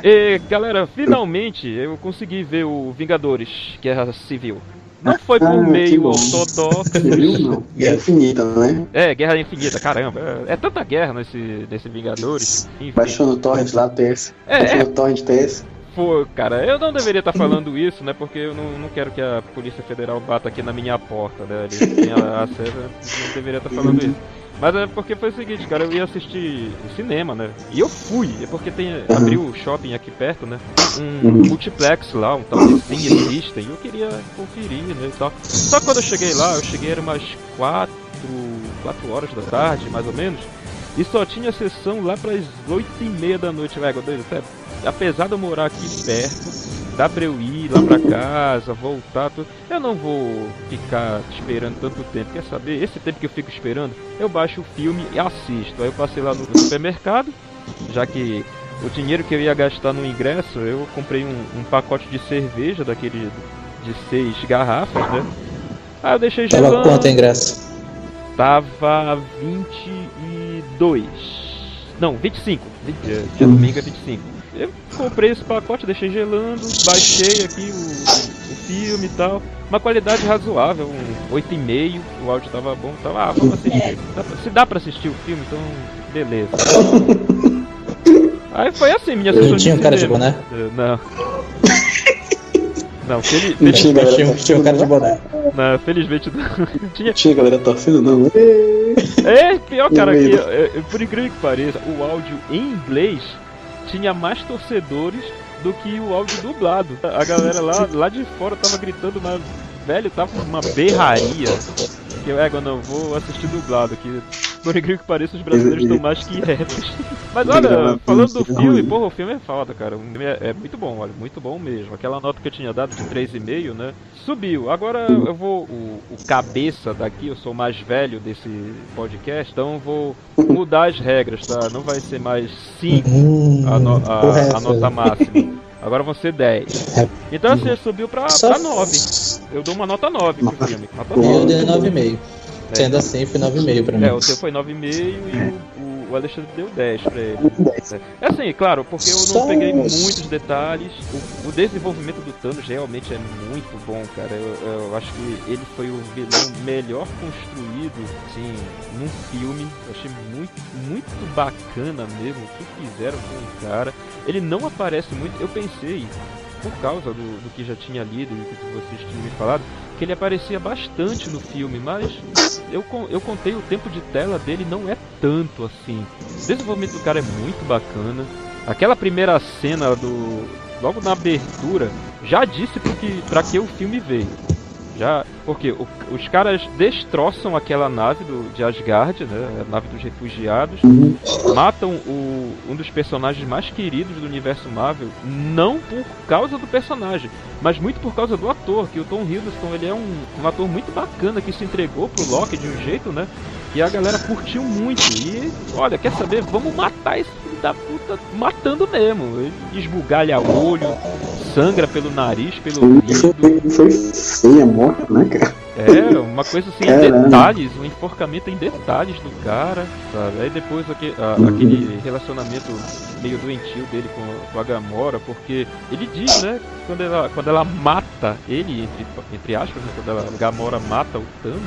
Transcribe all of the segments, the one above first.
E galera, finalmente eu consegui ver o Vingadores Guerra Civil. Não foi por meio ortodoxo. Civil não, Guerra Infinita, né? Guerra Infinita, caramba. É tanta guerra nesse Vingadores. Enfim. Baixou no Torrent lá, TS. Baixou no Torrent TS. Pô, cara, eu não deveria estar falando isso, né? Porque eu não quero que a Polícia Federal bata aqui na minha porta, né? Eles têm acesso, eu não deveria estar falando isso. Mas é porque foi o seguinte, cara, eu ia assistir cinema, né? E eu fui, é porque abriu o shopping aqui perto, né? Um multiplex lá, um tal de Cine System, e eu queria conferir, né, e tal. Só que quando eu cheguei lá, era umas 4 horas da tarde, mais ou menos, e só tinha sessão lá pras 8h30 da noite, velho, apesar de eu morar aqui perto, dá pra eu ir lá pra casa, voltar, tudo. Eu não vou ficar esperando tanto tempo, quer saber? Esse tempo que eu fico esperando, eu baixo o filme e assisto. Aí eu passei lá no supermercado, já que o dinheiro que eu ia gastar no ingresso, eu comprei um pacote de cerveja, daquele de 6 garrafas, né? Aí eu deixei gelando. Tava quanto o ingresso? Tava 22. Não, 25. Dia domingo é 25. Eu comprei esse pacote, deixei gelando, baixei aqui o filme e tal. Uma qualidade razoável, um 8,5, o áudio tava bom, tava, vamos assistir. Se dá pra assistir o filme, então beleza. Aí foi assim, minha sessão de tinha um cara de boné? Não. Não, tinha um cara de boné. Não, felizmente não. Tinha galera torcendo, não. Pior, cara, que por incrível que pareça, o áudio em inglês tinha mais torcedores do que o áudio dublado. A galera lá de fora tava gritando, mas, velho, tava uma berraria. Que eu não vou assistir dublado, que por incrível que pareça, os brasileiros estão mais quietos. Mas olha, falando do filme, porra, o filme é foda, cara. O filme é muito bom, olha, muito bom mesmo. Aquela nota que eu tinha dado de 3,5, né? Subiu. Agora eu vou, o cabeça daqui, eu sou o mais velho desse podcast, então eu vou mudar as regras, tá? Não vai ser mais 5 a nota máxima. Agora vão ser 10. Então assim, subiu pra 9. Eu dou uma nota 9 pro filme. Eu dei 9,5. Sendo assim, foi 9,5 pra mim. O teu foi 9,5 e o Alexandre deu 10 pra ele. É assim, claro, porque eu não peguei muitos detalhes. O desenvolvimento do Thanos realmente é muito bom, cara. Eu acho que ele foi o vilão melhor construído, assim, num filme. Eu achei muito bacana mesmo o que fizeram com o cara. Ele não aparece muito, eu pensei, por causa do que já tinha lido e do que vocês tinham me falado, que ele aparecia bastante no filme, mas eu contei o tempo de tela dele, não é tanto assim. O desenvolvimento do cara é muito bacana. Aquela primeira cena logo na abertura já disse pra que o filme veio. Porque os caras destroçam aquela nave de Asgard, né, a nave dos refugiados, matam um dos personagens mais queridos do universo Marvel, não por causa do personagem, mas muito por causa do ator, que o Tom Hiddleston, ele é um ator muito bacana, que se entregou pro Loki de um jeito, né, e a galera curtiu muito. E, olha, quer saber, vamos matar esse filho da puta matando mesmo. Ele esbugalha o olho, sangra pelo nariz, pelo ouvido. Foi feia, morto, né, cara? Uma coisa assim, em detalhes, um enforcamento em detalhes do cara, sabe? Aí depois aquele relacionamento meio doentio dele com a Gamora, porque ele diz, né, quando ela mata ele, entre aspas, né, quando a Gamora mata o Thanos,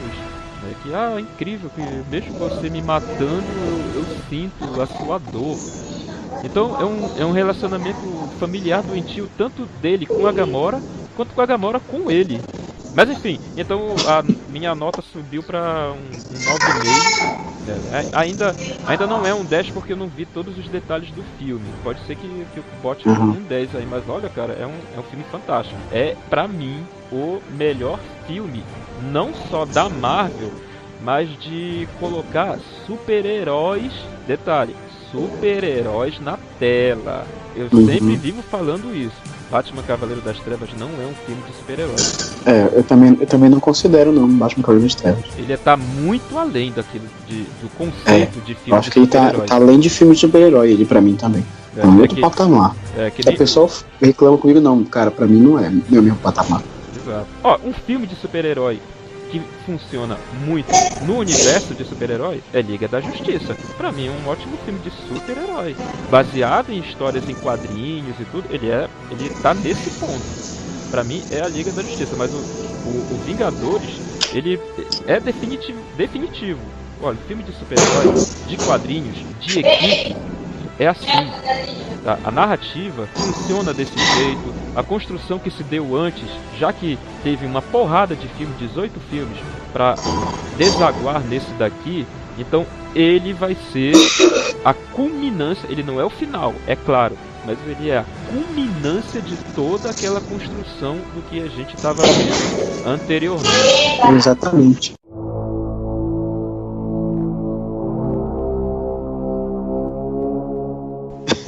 né, que é incrível, que mesmo você me matando, eu sinto a sua dor. Então é um relacionamento familiar doentio, tanto dele com a Gamora, quanto com a Gamora com ele. Mas enfim, então a minha nota subiu para um 9,5. Ainda não é um 10 porque eu não vi todos os detalhes do filme. Pode ser que eu bote um 10 aí, mas olha, cara, é um filme fantástico. É, pra mim, o melhor filme, não só da Marvel, mas de colocar super-heróis, detalhe, super-heróis na tela. Eu sempre vivo falando isso. Batman Cavaleiro das Trevas não é um filme de super-heróis. Eu também não considero não Batman Cavaleiro das Trevas. Ele tá muito além daquilo do conceito de filme. Eu acho que ele tá além de filme de super-herói, ele pra mim também. É um outro patamar. Se a pessoa reclama comigo, não, cara, pra mim não é o mesmo patamar. Exato. Ó, um filme de super-herói que funciona muito no universo de super-herói é Liga da Justiça. Pra mim é um ótimo filme de super-herói, baseado em histórias em quadrinhos e tudo. Ele tá nesse ponto. Pra mim é a Liga da Justiça, mas o Vingadores, ele é definitivo. Olha, filme de super-herói, de quadrinhos, de equipe, é assim. Tá? A narrativa funciona desse jeito, a construção que se deu antes, já que teve uma porrada de filmes, 18 filmes, pra desaguar nesse daqui, então ele vai ser a culminância, ele não é o final, é claro, mas ele é a culminância de toda aquela construção do que a gente estava vendo anteriormente. Exatamente.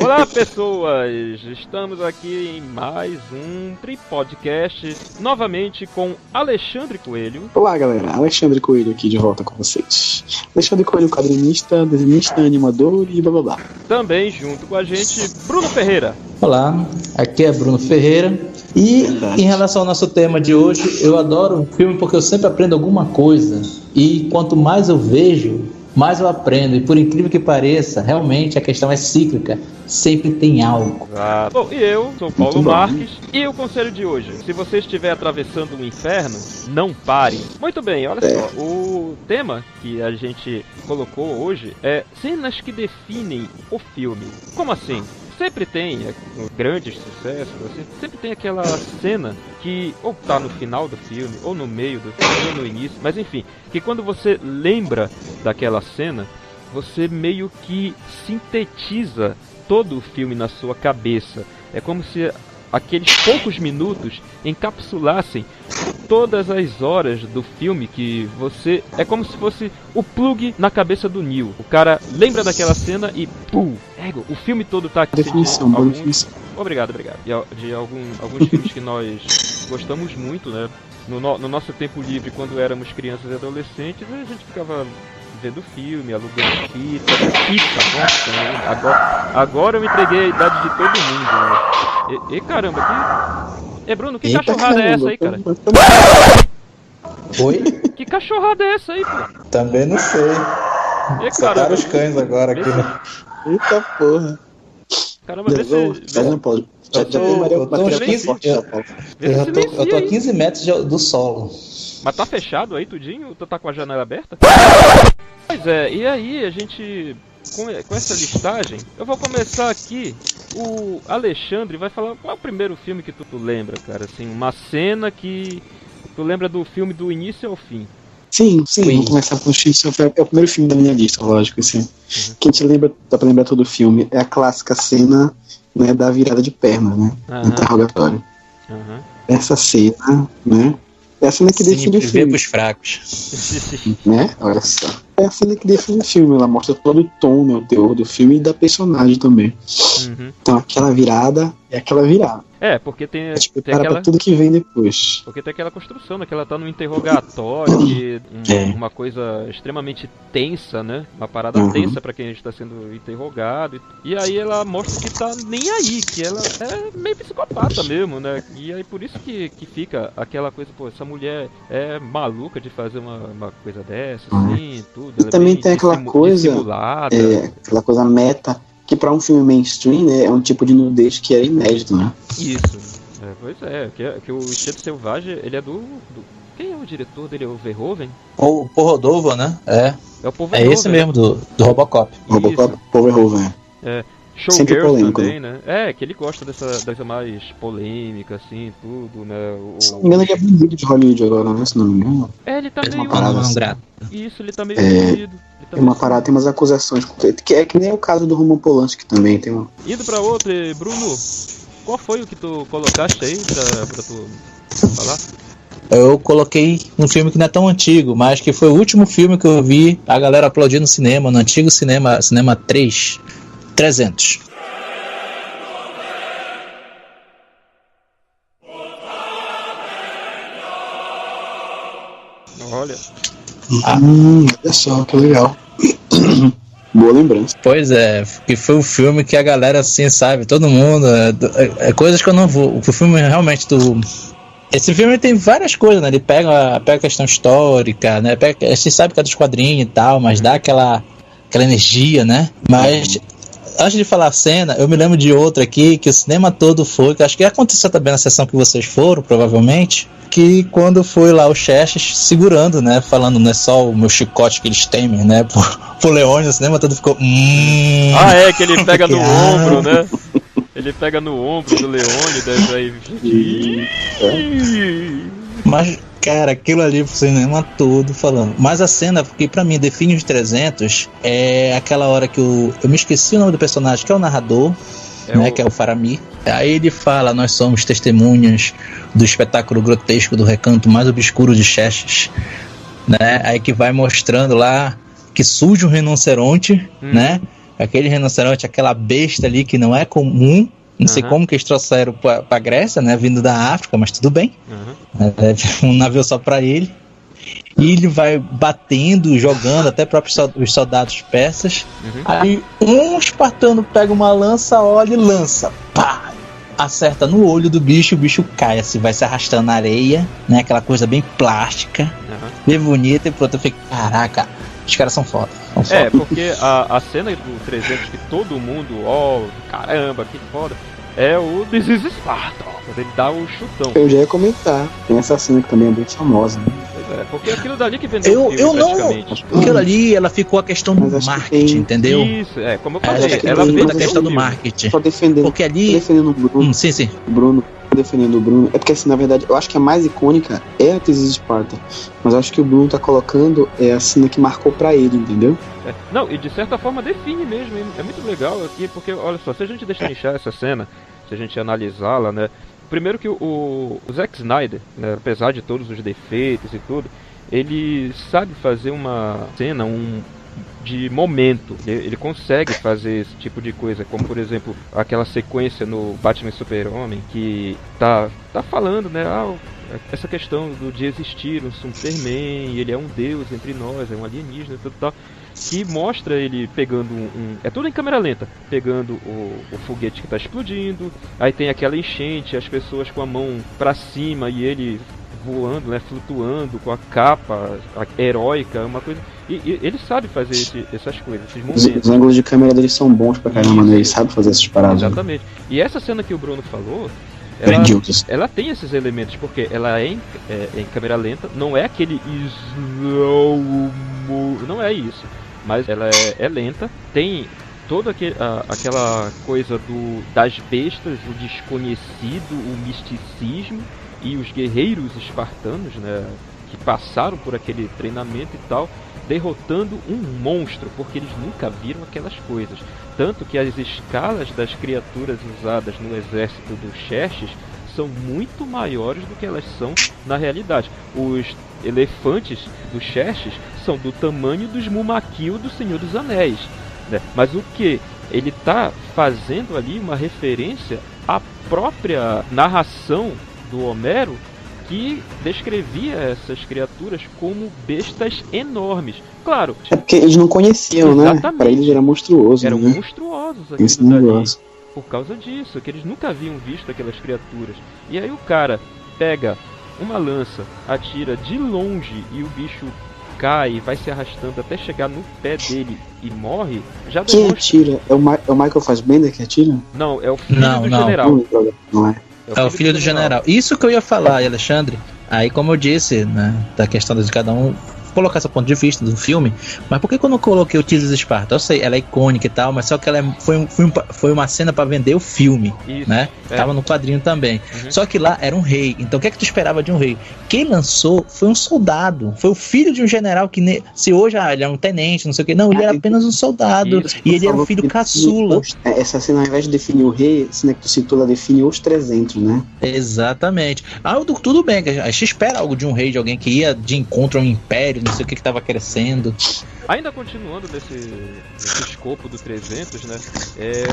Olá pessoas, estamos aqui em mais um Tripodcast, novamente com Alexandre Coelho. Olá galera, Alexandre Coelho aqui de volta com vocês. Alexandre Coelho, quadrinista, desenhista, animador e blá blá blá. Também junto com a gente, Bruno Ferreira. Olá, aqui é Bruno Ferreira. E em relação ao nosso tema de hoje, eu adoro um filme porque eu sempre aprendo alguma coisa. E quanto mais eu vejo, mais eu aprendo, e por incrível que pareça, realmente a questão é cíclica, sempre tem algo. Bom, e eu sou Paulo Marques, e o conselho de hoje: se você estiver atravessando um inferno, não pare. Muito bem, olha só, o tema que a gente colocou hoje é cenas que definem o filme. Como assim? Sempre tem grandes sucessos, assim, sempre tem aquela cena que ou tá no final do filme, ou no meio do filme, ou no início, mas enfim, que quando você lembra daquela cena, você meio que sintetiza todo o filme na sua cabeça. É como se aqueles poucos minutos encapsulassem todas as horas do filme que você... É como se fosse o plug na cabeça do Neo. O cara lembra daquela cena e pum! O filme todo tá aqui. Definição. Obrigado. De alguns filmes que nós gostamos muito, né? No nosso tempo livre, quando éramos crianças e adolescentes, a gente ficava vendo filme, alugando fita. Nossa, né? Agora eu entreguei a idade de todo mundo, né? E caramba, Bruno, que cachorrada é essa aí, cara? Oi? Que cachorrada é essa aí, pô? Também não sei. Soltaram os cães agora aqui, né? Eita porra. Caramba, vê se... Não pode. Eu tô a 15 metros do solo. Mas tá fechado aí tudinho? Tu tá com a janela aberta? Pois é, e aí a gente... Com essa listagem, eu vou começar aqui. O Alexandre vai falar qual é o primeiro filme que tu lembra, cara? Assim, uma cena que tu lembra do filme do início ao fim. Sim, vamos começar pelo início. É o primeiro filme da minha lista, lógico, assim. Quem te lembra, dá pra lembrar todo o filme, é a clássica cena, né, da virada de perna, né? Interrogatório. Essa cena, né? É a cena que define o filme. Pros fracos. Né? Olha só. É a cena que define o filme. Ela mostra todo o tom, né, o teor do filme e da personagem também. Então aquela virada é aquela virada. É, porque tem prepara pra tudo que vem depois. Porque tem aquela construção, né? Que ela tá no interrogatório, que uma coisa extremamente tensa, né? Uma parada tensa pra quem está sendo interrogado. E aí ela mostra que tá nem aí, que ela é meio psicopata mesmo, né? E aí por isso que fica aquela coisa, pô, essa mulher é maluca de fazer uma coisa dessa, assim, tudo. E também tem aquela coisa, aquela coisa meta, que pra um filme mainstream, né, é um tipo de nudez que é inédito, né? Isso. Pois é, que o Instinto Selvagem, ele é do... Quem é o diretor dele? É o Verhoeven? O Paul Verhoeven, né? É o Paul Verhoeven. É esse mesmo, do Robocop. Robocop, Paul Verhoeven. Showgirls também, né? Que ele gosta dessa mais polêmica, assim, tudo, né? Se não me engano, ele é vendido de Hollywood agora, né? Se não me engano. Ele tá meio... Isso, ele tá meio vendido. Tem uma parada, tem umas acusações, que é que nem o caso do Roman Polanski também, tem uma... Indo pra outra, Bruno, qual foi o que tu colocaste aí pra tu falar? Eu coloquei um filme que não é tão antigo, mas que foi o último filme que eu vi a galera aplaudindo no cinema, no antigo cinema 300. Olha. Olha só, que legal. Boa lembrança. Pois é, que foi um filme que a galera, assim, sabe, todo mundo, coisas que eu não vou. O filme realmente Esse filme tem várias coisas, né? Ele pega a questão histórica, né? A gente sabe que é dos quadrinhos e tal, mas dá aquela energia, né? Mas antes de falar a cena, eu me lembro de outra aqui que o cinema todo foi, que acho que aconteceu também na sessão que vocês foram, provavelmente, que quando foi lá o Xerxes segurando, né? Falando, não é só o meu chicote que eles temem, né? Por Leônio, o cinema todo ficou... que ele pega no ombro, né? Ele pega no ombro do Leônio, daí... Mas, cara, aquilo ali pro cinema todo falando. Mas a cena que pra mim define os 300 é aquela hora que eu me esqueci o nome do personagem, que é o narrador, né, que é o Faramir. Aí ele fala: nós somos testemunhas do espetáculo grotesco do recanto mais obscuro de Xerxes, né? Aí que vai mostrando lá que surge um rinoceronte, né? Aquele rinoceronte, aquela besta ali que não é comum. Não sei como que eles trouxeram pra Grécia, né? Vindo da África, mas tudo bem. É um navio só pra ele. E ele vai batendo, jogando, até próprios os soldados persas. Aí um espartano pega uma lança, olha e lança. Pá! Acerta no olho do bicho, o bicho cai, assim, vai se arrastando na areia, né? Aquela coisa bem plástica, bem bonita. E pronto, eu fiquei, caraca, os caras são foda. Porque a cena do 300 que todo mundo, caramba, que foda, é o This is Sparta, quando ele dá o chutão. Eu já ia comentar, tem essa cena que também é bem famosa, né? Porque aquilo dali que vendeu o filme, praticamente. Aquilo ali, ela ficou a questão do marketing, entendeu? Isso, como eu falei, ela veio veio a questão do marketing. Só defendendo, porque ali... defendendo o Bruno. Sim. Defendendo o Bruno, é porque assim, na verdade, eu acho que a mais icônica é a This is Sparta, mas eu acho que o Bruno tá colocando a cena que marcou pra ele, entendeu? Não, e de certa forma define mesmo, é muito legal aqui, porque olha só, se a gente destrinchar essa cena, se a gente analisá-la, né, primeiro que o Zack Snyder, né, apesar de todos os defeitos e tudo, ele sabe fazer uma cena, de momento. Ele consegue fazer esse tipo de coisa, como por exemplo aquela sequência no Batman Super-Homem que tá falando, né, essa questão de existir um Superman, ele é um deus entre nós, é um alienígena e tudo tal, que mostra ele pegando é tudo em câmera lenta, pegando o foguete que tá explodindo, aí tem aquela enchente, as pessoas com a mão pra cima e ele voando, né, flutuando com a capa heróica, uma coisa. E ele sabe fazer essas coisas, esses momentos. Os ângulos de câmera dele são bons pra caramba, né? Ele sabe fazer essas paradas. Exatamente. E essa cena que o Bruno falou, ela tem esses elementos, porque ela é em câmera lenta, não é aquele slow mo, não é isso, mas ela é lenta, tem toda aquela coisa das bestas, o desconhecido, o misticismo, e os guerreiros espartanos, né, que passaram por aquele treinamento e tal, derrotando um monstro, porque eles nunca viram aquelas coisas. Tanto que as escalas das criaturas usadas no exército do Xerxes são muito maiores do que elas são na realidade. Os elefantes do Xerxes são do tamanho dos Mumakil do Senhor dos Anéis, né? Mas o que? Ele está fazendo ali uma referência à própria narração do Homero, que descrevia essas criaturas como bestas enormes. Claro. É porque eles não conheciam, exatamente, né? Para eles era monstruoso. Eram, né? monstruosos aquilo dali. Por causa disso, que eles nunca haviam visto aquelas criaturas. E aí o cara pega uma lança, atira de longe e o bicho cai e vai se arrastando até chegar no pé dele e morre. Já quem atira? É o Michael Fassbender que atira? Não, é o filho do general. Não é. É o filho do general. Isso que eu ia falar, Alexandre. Aí, como eu disse, né, da questão de cada um colocar esse ponto de vista do filme, mas por que eu não coloquei o This is Sparta? Eu sei, ela é icônica e tal, mas só que ela foi uma cena pra vender o filme, isso, né? Tava no quadrinho também. Uhum. Só que lá era um rei. Então o que é que tu esperava de um rei? Quem lançou foi um soldado, foi o filho de um general que se hoje ele é um tenente, não sei o que, não, ele era apenas um soldado. Isso, e ele era o filho caçula. Essa cena, ao invés de definir o rei, a cena que tu citou, ela define os 300, né? Exatamente. Tudo bem, a gente espera algo de um rei, de alguém que ia de encontro ao império, não sei o que estava crescendo. Ainda continuando nesse escopo do 300, né?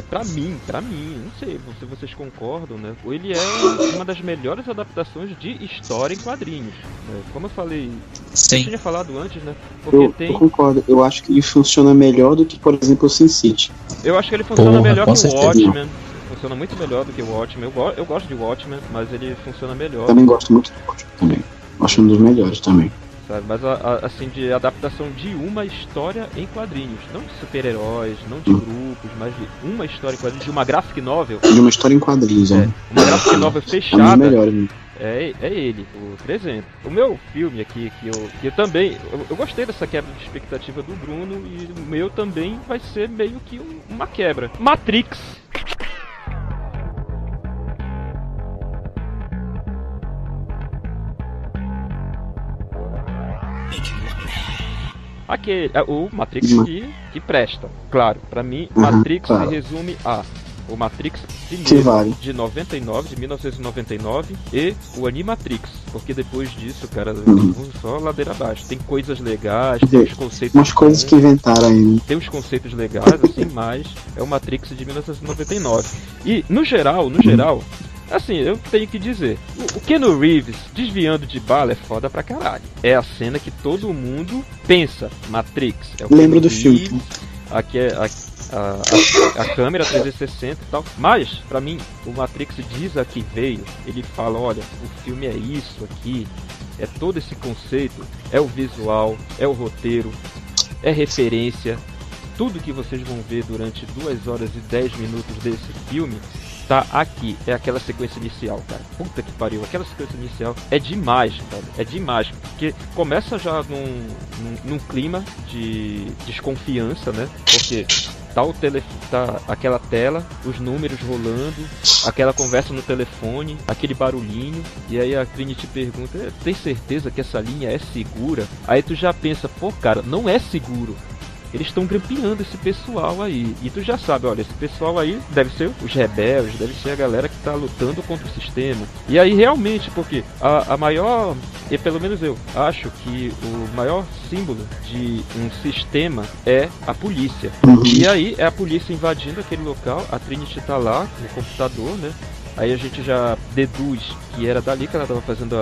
Pra mim, não sei se vocês concordam, né? Ele é uma das melhores adaptações de história em quadrinhos, né? Como eu falei, sim, eu tinha falado antes, né? Porque eu concordo. Eu acho que ele funciona melhor do que, por exemplo, o Sin City. Eu acho que ele funciona melhor que o Watchmen. funciona muito melhor do que o Watchmen. Eu gosto de Watchmen, mas ele funciona melhor. Também gosto muito do Watchmen também. Acho um dos melhores também. Sabe? Mas assim, de adaptação de uma história em quadrinhos. Não de super-heróis, não de grupos, mas de uma história em quadrinhos, de uma graphic novel. De uma história em quadrinhos, uma graphic novel fechada. É um dos melhores, É ele, o 300. O meu filme aqui, que eu também... Eu gostei dessa quebra de expectativa do Bruno, e o meu também vai ser meio que uma quebra. Matrix. O Matrix que presta. Claro, pra mim, Matrix se resume a o Matrix primeiro de 1999 e o Animatrix, porque depois disso, cara, só ladeira abaixo. Tem coisas legais, tem os conceitos, umas coisas que inventaram aí. Tem os conceitos legais, assim, mas é o Matrix de 1999. E no geral, assim, eu tenho que dizer, o Keanu Reeves desviando de bala é foda pra caralho. É a cena que todo mundo pensa, Matrix. Lembro do filme. Aqui é a câmera 360 e tal. Mas, pra mim, o Matrix diz a que veio. Ele fala, olha, o filme é isso aqui, é todo esse conceito, é o visual, é o roteiro, é referência. Tudo que vocês vão ver durante 2 horas e 10 minutos desse filme tá aqui, é aquela sequência inicial, cara. Puta que pariu, aquela sequência inicial é demais, cara. É demais, porque começa já num clima de desconfiança, né? Porque tá aquela tela, os números rolando, aquela conversa no telefone, aquele barulhinho, e aí a Trinity pergunta, tem certeza que essa linha é segura? Aí tu já pensa, pô, cara, não é seguro. Eles estão grampeando esse pessoal aí. E tu já sabe, olha, esse pessoal aí deve ser os rebeldes, deve ser a galera que tá lutando contra o sistema. E aí realmente, porque a maior, e pelo menos eu acho que o maior símbolo de um sistema é a polícia. E aí é a polícia invadindo aquele local, a Trinity tá lá no computador, né? Aí a gente já deduz que era dali que ela estava fazendo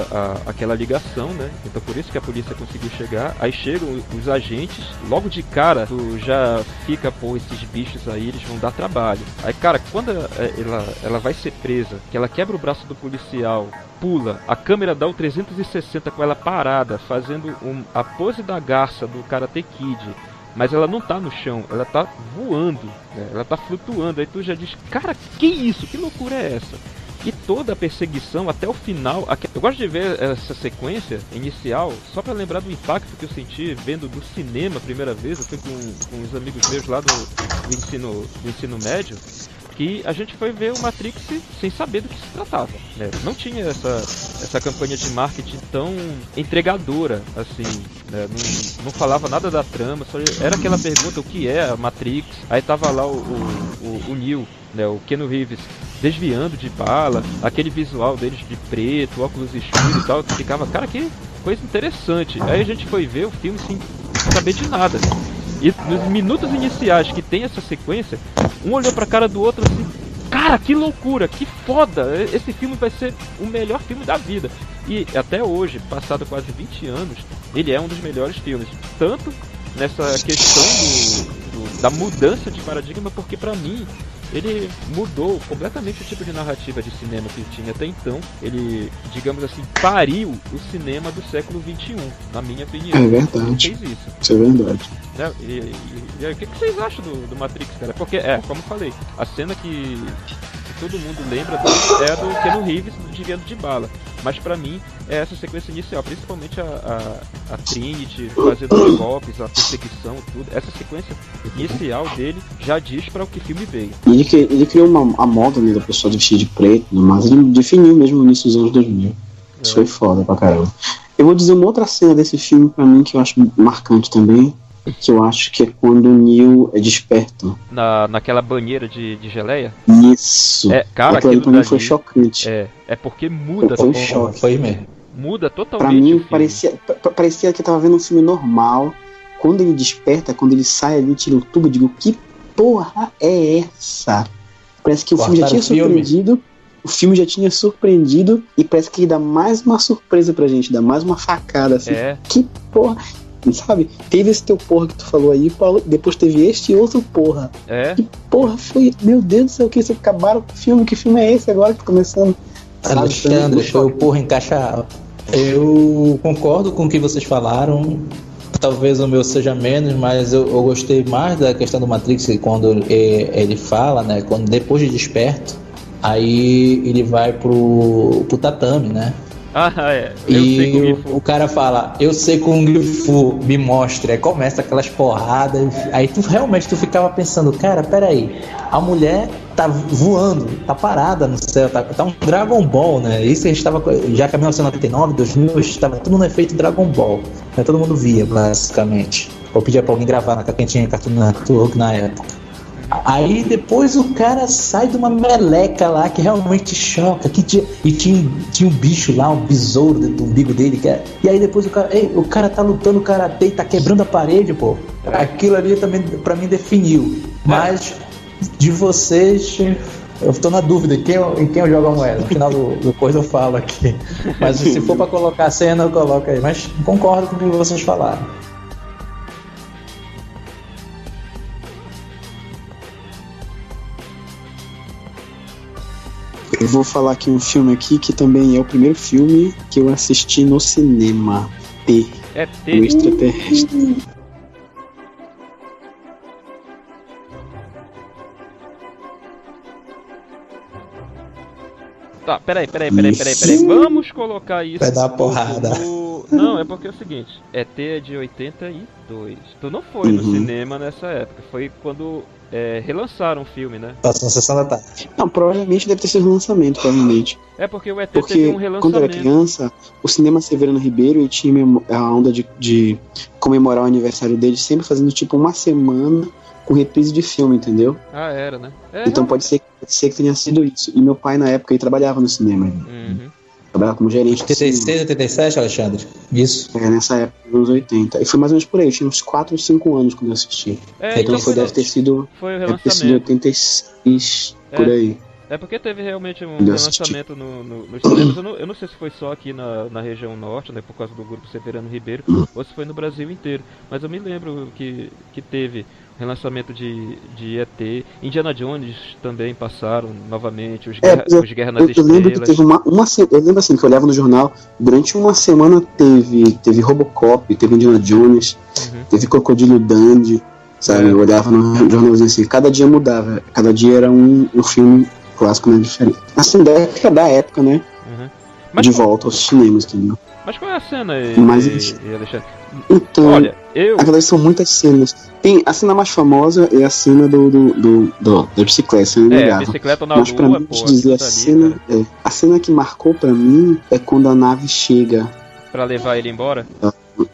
aquela ligação, né? Então por isso que a polícia conseguiu chegar. Aí chegam os agentes, logo de cara tu já fica, pô, esses bichos aí, eles vão dar trabalho. Aí, cara, quando ela vai ser presa, que ela quebra o braço do policial, pula, a câmera dá o 360 com ela parada, fazendo a pose da garça do Karate Kid. Mas ela não tá no chão, ela tá voando, né? Ela tá flutuando. Aí tu já diz, cara, que isso? Que loucura é essa? E toda a perseguição até o final. Eu gosto de ver essa sequência inicial só pra lembrar do impacto que eu senti vendo do cinema a primeira vez. Eu fui com uns amigos meus lá do ensino médio, que a gente foi ver o Matrix sem saber do que se tratava, né? Não tinha essa campanha de marketing tão entregadora, assim, né? Não falava nada da trama, só era aquela pergunta, o que é a Matrix? Aí tava lá o Neo, né, o Keanu Reeves, desviando de bala, aquele visual deles de preto, óculos escuros e tal, que ficava, cara, que coisa interessante. Aí a gente foi ver o filme sem saber de nada. E nos minutos iniciais que tem essa sequência, um olhou pra cara do outro assim, cara, que loucura, que foda, esse filme vai ser o melhor filme da vida. E até hoje, passado quase 20 anos, ele é um dos melhores filmes. Tanto nessa questão da mudança de paradigma, porque pra mim ele mudou completamente o tipo de narrativa de cinema que tinha até então. Ele, digamos assim, pariu o cinema do século XXI, na minha opinião. É verdade. Ele fez isso. Isso é verdade. E aí, o que vocês acham do Matrix, cara? Porque, como eu falei, a cena que todo mundo lembra é a do Keanu Reeves desviando de bala. Mas pra mim é essa sequência inicial, principalmente a Trinity fazendo os golpes, a perseguição, tudo. Essa sequência inicial dele já diz pra o que filme veio. Ele criou a moda, né, da pessoa de vestir de preto, mas ele definiu mesmo no início dos anos 2000. Isso foi foda pra caramba. Eu vou dizer uma outra cena desse filme pra mim que eu acho marcante também, que eu acho que é quando o Neo é desperto. Naquela banheira de geleia? Isso. Cara, aquilo pra mim foi chocante. É porque muda. Foi um choque. Foi mesmo. Muda totalmente. Pra mim, parecia que eu tava vendo um filme normal. Quando ele desperta, quando ele sai ali, tira o tubo, eu digo, que porra é essa? Parece que o filme já tinha surpreendido. O filme já tinha surpreendido e parece que dá mais uma surpresa pra gente, dá mais uma facada, assim. Que porra... sabe? Teve esse teu porra que tu falou aí, Paulo, depois teve este e outro porra. Que porra foi? Meu Deus do céu, que vocês acabaram com o filme? Que filme é esse agora que tá começando? Alexandre, foi o porra em caixa alta. Eu concordo com o que vocês falaram. Talvez o meu seja menos, mas eu gostei mais da questão do Matrix quando ele fala, né? Quando depois de desperto, aí ele vai pro tatame, né? E o cara fala, eu sei Kung Fu, me mostra. Aí começa aquelas porradas. Aí tu ficava pensando, cara, peraí, a mulher tá voando, tá parada no céu, tá um Dragon Ball, né? Isso a gente tava, já que é 1999, 2000, estava tudo no efeito Dragon Ball, né? Todo mundo via, basicamente. Eu pedia pra alguém gravar na quentinha Cartoon Network na época. Aí depois o cara sai de uma meleca lá que realmente choca, e tinha um bicho lá, um besouro dentro do umbigo dele, e aí depois o cara tá lutando karatê e tá quebrando a parede, pô. Aquilo ali também pra mim definiu. Mas de vocês, eu tô na dúvida em quem eu jogo a moeda. No final do coisa eu falo aqui. Mas se for pra colocar a cena, eu coloco aí. Mas concordo com o que vocês falaram. Eu vou falar aqui um filme aqui que também é o primeiro filme que eu assisti no cinema. T. O Extraterrestre. Tá, peraí. Vamos colocar isso. Vai dar porrada. Não, é porque é o seguinte: ET é de 82. Tu não foi no cinema nessa época. Foi quando relançaram o filme, né? Passou na sessão da tarde. Não, provavelmente deve ter sido um lançamento, provavelmente. É porque o ET teve um relançamento. Quando eu era criança, o cinema Severiano Ribeiro e tinha a onda de comemorar o aniversário dele, sempre fazendo tipo uma semana com reprise de filme, entendeu? Era, né? Então pode ser que tenha sido isso. E meu pai, na época, ele trabalhava no cinema. Trabalhava como gerente. 86, 87, Alexandre? Isso. Nessa época, nos anos 80. E foi mais ou menos por aí. Eu tinha uns 4 ou 5 anos quando eu assisti. Então deve ter sido 86, por aí. É porque teve realmente um relançamento nos cinemas. Eu não sei se foi só aqui na região norte, né, por causa do grupo Severiano Ribeiro, ou se foi no Brasil inteiro. Mas eu me lembro que teve relançamento de ET. Indiana Jones também passaram novamente, os Guerra nas Estrelas. Eu lembro que teve eu lembro assim, que eu olhava no jornal, durante uma semana teve Robocop, teve Indiana Jones, teve Crocodilo Dundee, sabe? Eu olhava no jornalzinho assim, cada dia mudava, cada dia era um filme clássico, né, diferente. Assim, da época, né? De volta aos cinemas, entendeu? Mas qual é a cena aí, Alexandre? Então, olha, na verdade são muitas cenas. Tem a cena mais famosa é a cena da bicicleta, bicicleta na Mas lua, pra mim, dizer, a cena que marcou pra mim é quando a nave chega. Pra levar ele embora?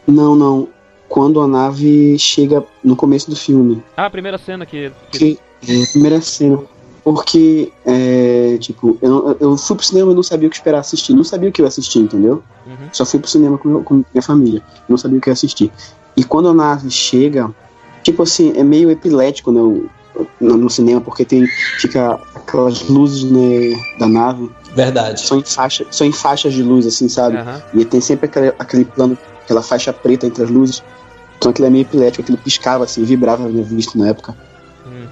Não. Quando a nave chega no começo do filme. A primeira cena que... A primeira cena. Porque, tipo, eu fui pro cinema e não sabia o que esperar assistir. Não sabia o que eu ia assistir, entendeu? Só fui pro cinema com minha família. Não sabia o que eu ia assistir. E quando a nave chega, tipo assim, é meio epilético, né? No cinema, porque fica aquelas luzes, né, da nave. Verdade. São em faixas de luz, assim, sabe? E tem sempre aquele plano, aquela faixa preta entre as luzes. Então aquilo é meio epilético, aquilo piscava, assim, vibrava na minha vista na época.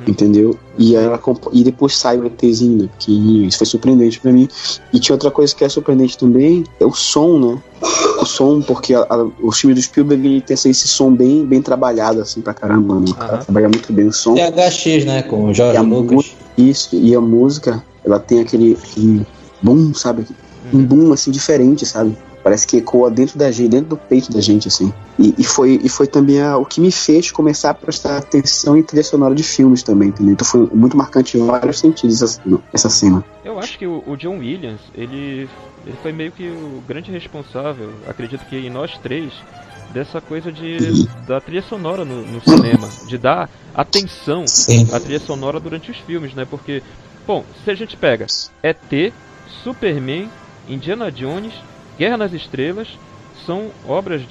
Entendeu? E depois sai o ETzinho, né, pequenininho. Isso foi surpreendente pra mim. E tinha outra coisa que é surpreendente também, é o som, né? O som, porque o filme do Spielberg ele tem esse som bem trabalhado, assim, pra caramba, né? O cara trabalha muito bem o som. THX, né? Com o Jorge Lucas. Isso, e a música, ela tem aquele boom, sabe? Um boom, assim, diferente, sabe? Parece que ecoa dentro da gente, dentro do peito da gente, assim. E foi também o que me fez começar a prestar atenção em trilha sonora de filmes também, entendeu? Então foi muito marcante em vários sentidos essa cena. Eu acho que o John Williams, ele foi meio que o grande responsável, acredito que em nós três, dessa coisa da trilha sonora no cinema, de dar atenção à trilha sonora durante os filmes, né? Porque, bom, se a gente pega ET, Superman, Indiana Jones, Guerra nas Estrelas, são obras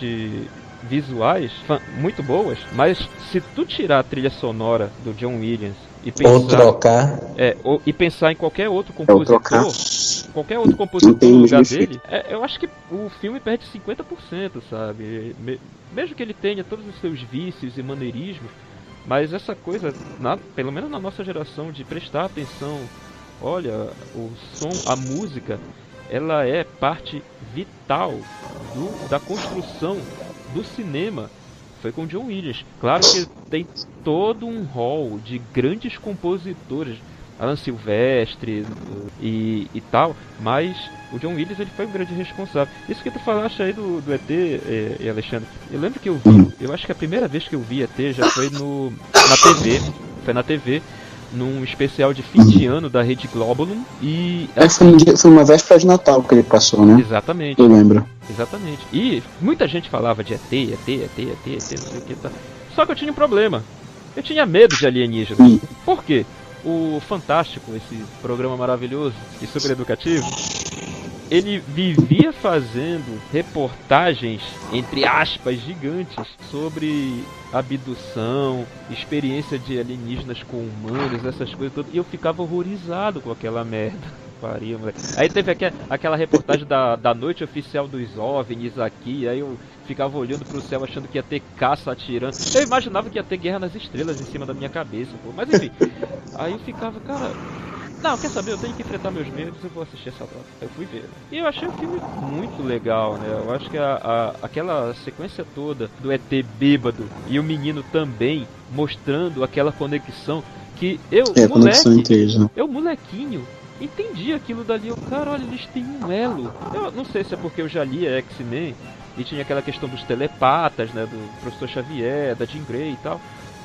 visuais muito boas, mas se tu tirar a trilha sonora do John Williams e pensar, ou trocar, e pensar em qualquer outro compositor, qualquer outro compositor no lugar dele, eu acho que o filme perde 50%, sabe? Mesmo que ele tenha todos os seus vícios e maneirismos, mas essa coisa, pelo menos na nossa geração, de prestar atenção, olha, o som, a música, ela é parte vital da construção do cinema. Foi com John Williams. Claro que tem todo um hall de grandes compositores, Alan Silvestre e tal, mas o John Williams ele foi um grande responsável. Isso que tu falaste aí do ET, Alexandre, eu lembro que eu vi, eu acho que a primeira vez que eu vi ET já foi na TV, num especial de fim de ano da Rede Globulum, e... Foi uma véspera de Natal que ele passou, né? Exatamente. Eu lembro. Exatamente. E muita gente falava de ET, não sei o que, tá. Só que eu tinha um problema. Eu tinha medo de alienígenas. Por quê? O Fantástico, esse programa maravilhoso e super educativo, ele vivia fazendo reportagens, entre aspas, gigantes, sobre abdução, experiência de alienígenas com humanos, essas coisas todas, e eu ficava horrorizado com aquela merda. Pariu, moleque. Aí teve aquela reportagem da noite oficial dos OVNIs aqui, aí eu ficava olhando pro céu achando que ia ter caça atirando. Eu imaginava que ia ter Guerra nas Estrelas em cima da minha cabeça, pô. Mas enfim, aí eu ficava, cara... Não, quer saber? Eu tenho que enfrentar meus medos, eu vou assistir essa droga. Eu fui ver. E eu achei o filme muito legal, né? Eu acho que aquela sequência toda do ET bêbado e o menino também mostrando aquela conexão que conexão entre eles, né? Eu, molequinho, entendi aquilo dali. Eu, cara, olha, eles têm um elo. Eu não sei se é porque eu já li X-Men e tinha aquela questão dos telepatas, né? Do professor Xavier, da Jean Grey e tal.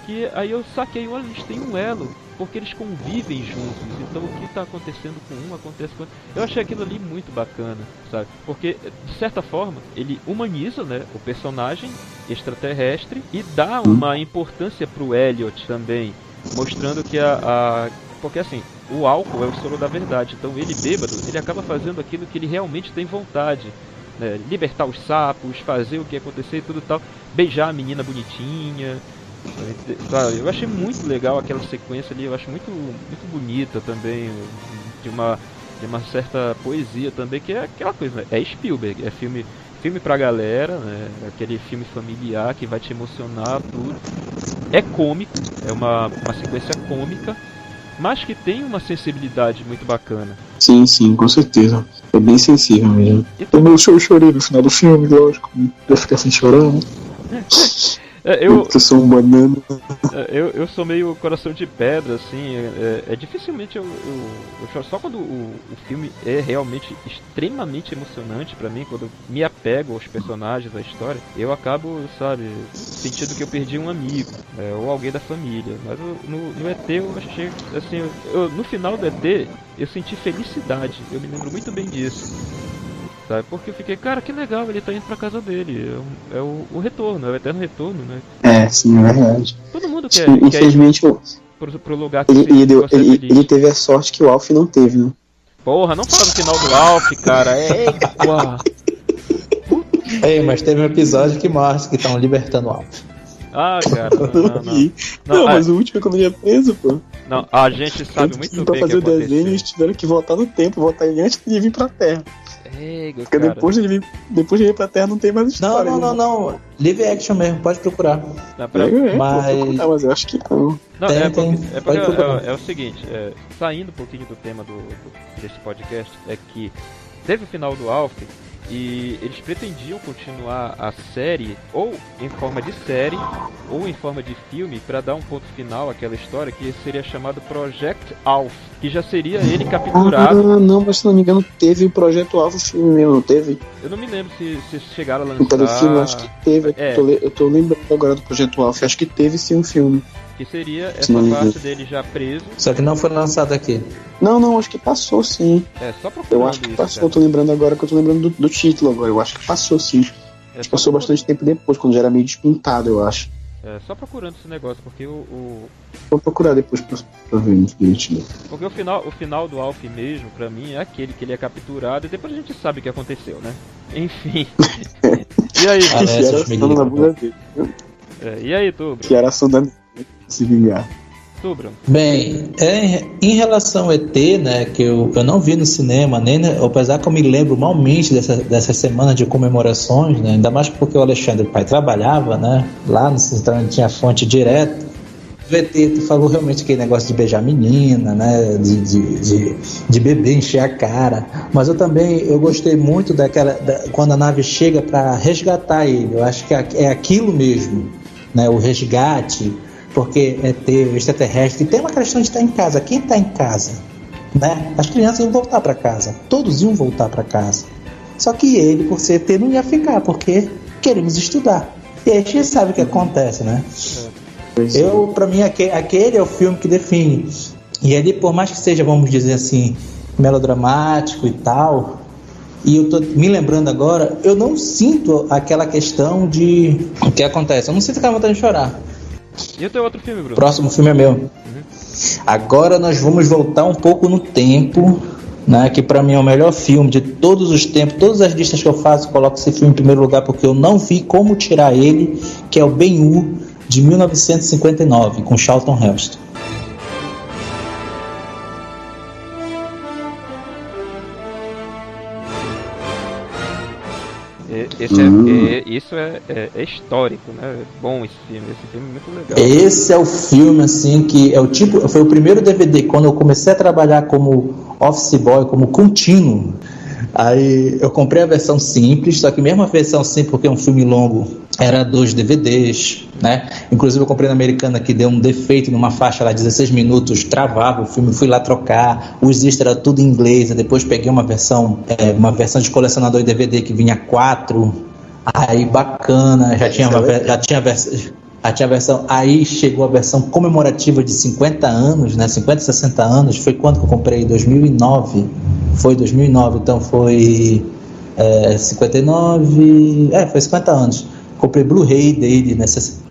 Que aí eu saquei, olha, eles têm um elo, porque eles convivem juntos, então o que está acontecendo com um acontece com outro. Eu achei aquilo ali muito bacana, sabe? Porque, de certa forma, ele humaniza, né, o personagem extraterrestre e dá uma importância pro Elliot também, mostrando que porque assim, o álcool é o soro da verdade, então ele bêbado, ele acaba fazendo aquilo que ele realmente tem vontade. Né? Libertar os sapos, fazer o que acontecer e tudo tal, beijar a menina bonitinha. Eu achei muito legal aquela sequência ali, eu acho muito, muito bonita também, de uma certa poesia também, que é aquela coisa, né? É Spielberg, é filme pra galera, né? Aquele filme familiar que vai te emocionar, tudo. É cômico, é uma sequência cômica, mas que tem uma sensibilidade muito bacana. Sim, com certeza. É bem sensível mesmo. Eu chorei no final do filme, lógico, eu fiquei assim chorando. Eu sou um banana. Eu sou meio coração de pedra, assim. Dificilmente eu choro. Só quando o filme é realmente extremamente emocionante pra mim, quando eu me apego aos personagens, à história, eu acabo, sabe, sentindo que eu perdi um amigo, ou alguém da família. Mas no ET eu achei, assim, no final do ET eu senti felicidade. Eu me lembro muito bem disso. Sabe? Porque eu fiquei, cara, que legal, ele tá indo pra casa dele. É o retorno, é o eterno retorno, né? Sim, é verdade. Todo mundo quer infelizmente, ir pro lugar que ele teve a sorte que o Alf não teve, né? Porra, não fala do final do Alf, cara. Ei, mas teve um episódio que mostra que estão libertando o Alf. Ah, cara, não, mas o último é quando ele é preso, pô. Não, a gente sabe muito bem pra fazer o desenho, eles tiveram que voltar no tempo, voltar ele antes de vir pra Terra. Porque depois de vir pra Terra não tem mais história. Não. Live action mesmo, pode procurar. Mas eu acho que não. É o seguinte, saindo um pouquinho do tema desse podcast, é que teve o final do Alf e eles pretendiam continuar a série ou em forma de série ou em forma de filme para dar um ponto final àquela história que seria chamado Project Alf, que já seria ele capturado. Não, mas se não me engano teve o Projeto Alf filme mesmo, não teve? Eu não me lembro se chegaram a lançar. O telefilme acho que teve, eu tô lembrando agora do Projeto Alf, acho que teve sim um filme. Que seria essa parte dele já preso. Só que não foi lançado aqui. Não, acho que passou sim. Só procurando. Eu acho que passou, cara. Eu tô lembrando agora que eu tô lembrando do título agora. Eu acho que passou sim. Passou bastante tempo depois, quando já era meio despintado, eu acho. Só procurando esse negócio, porque Vou procurar depois pra ver direitinho. Porque o final do Alf mesmo, pra mim, é aquele que ele é capturado e depois a gente sabe o que aconteceu, né? Enfim. E aí? Que era a sonda na bunda dele. E aí, tu? Que era a sonda se vingar. tu, Bruno? Bem, em relação ao ET, né, que eu não vi no cinema, nem, né, apesar que eu me lembro malmente dessa semana de comemorações, né, ainda mais porque o Alexandre Pai trabalhava, né, lá no Central, tinha fonte direta. O ET, tu falou realmente aquele negócio de beijar a menina, né, de bebê encher a cara, mas eu gostei muito quando a nave chega para resgatar ele. Eu acho que é aquilo mesmo, né, o resgate, porque o extraterrestre tem uma questão de estar em casa. Quem está em casa, né? As crianças iam voltar para casa, todos iam voltar para casa, só que ele, por ser ET, não ia ficar, porque queremos estudar. E aí a gente sabe o que acontece, né? Para mim, aquele é o filme que define. E ele, por mais que seja, vamos dizer assim, melodramático e tal, e eu tô me lembrando agora, eu não sinto aquela questão de o que acontece. Eu não sinto aquela vontade de chorar. E o teu outro filme, Bruno? Próximo filme é meu. Agora nós vamos voltar um pouco no tempo, né, que pra mim é o melhor filme de todos os tempos. Todas as listas que eu faço, eu coloco esse filme em primeiro lugar, porque eu não vi como tirar ele, que é o Ben-Hur, de 1959, com Charlton Heston. Isso é histórico, né? É bom esse filme é muito legal. Esse é o filme, assim, que foi o primeiro DVD, quando eu comecei a trabalhar como office boy, como contínuo. Aí eu comprei a versão simples, só que mesmo a versão simples, porque é um filme longo, era 2 DVDs, né? Inclusive eu comprei na Americana, que deu um defeito numa faixa lá, 16 minutos, travava o filme, fui lá trocar, os extras era tudo em inglês, depois peguei uma versão de colecionador de DVD que vinha 4, aí bacana, já tinha a versão, aí chegou a versão comemorativa de 50 anos, né? 50, 60 anos, foi quando que eu comprei? 2009, foi 2009, então foi 59, foi 50 anos. Comprei Blu-ray dele,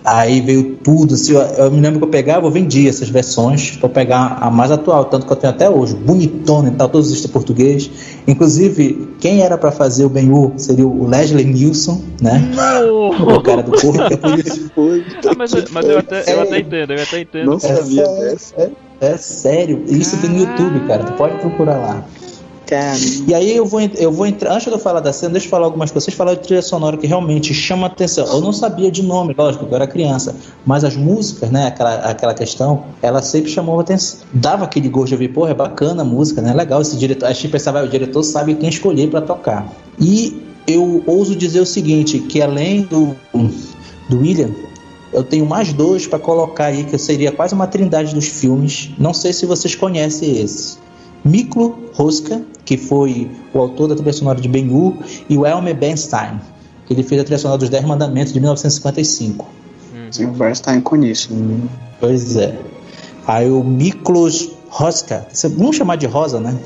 aí veio tudo, assim, eu me lembro que eu pegava, eu vendia essas versões para pegar a mais atual, tanto que eu tenho até hoje, bonitona e tal, todos os português. Inclusive, quem era para fazer o Ben-Hur seria o Leslie Nielsen, né? O cara do corpo. Mas eu até entendo. Não sabia dessa. É sério, isso tem no YouTube, cara, tu pode procurar lá. E aí eu vou entrar, antes de eu falar da cena, deixa eu falar algumas coisas. Vocês falaram de trilha sonora que realmente chama atenção. Eu não sabia de nome, lógico, eu era criança, mas as músicas, né, aquela questão, ela sempre chamou atenção, dava aquele gosto de ouvir, porra, é bacana a música, né, legal esse diretor. A gente pensava, o diretor sabe quem escolher para tocar. E eu ouso dizer o seguinte, que além do William, eu tenho mais 2 para colocar aí, que seria quase uma trindade dos filmes. Não sei se vocês conhecem esse. Miklo Hoska, que foi o autor da trilha sonora de Ben-Hur, e o Elmer Bernstein, que ele fez a trilha sonora dos 10 Mandamentos de 1955. Sim, o Bernstein conheço. Pois é. Aí o Miklos Hoska, vamos chamar de Rosa, né?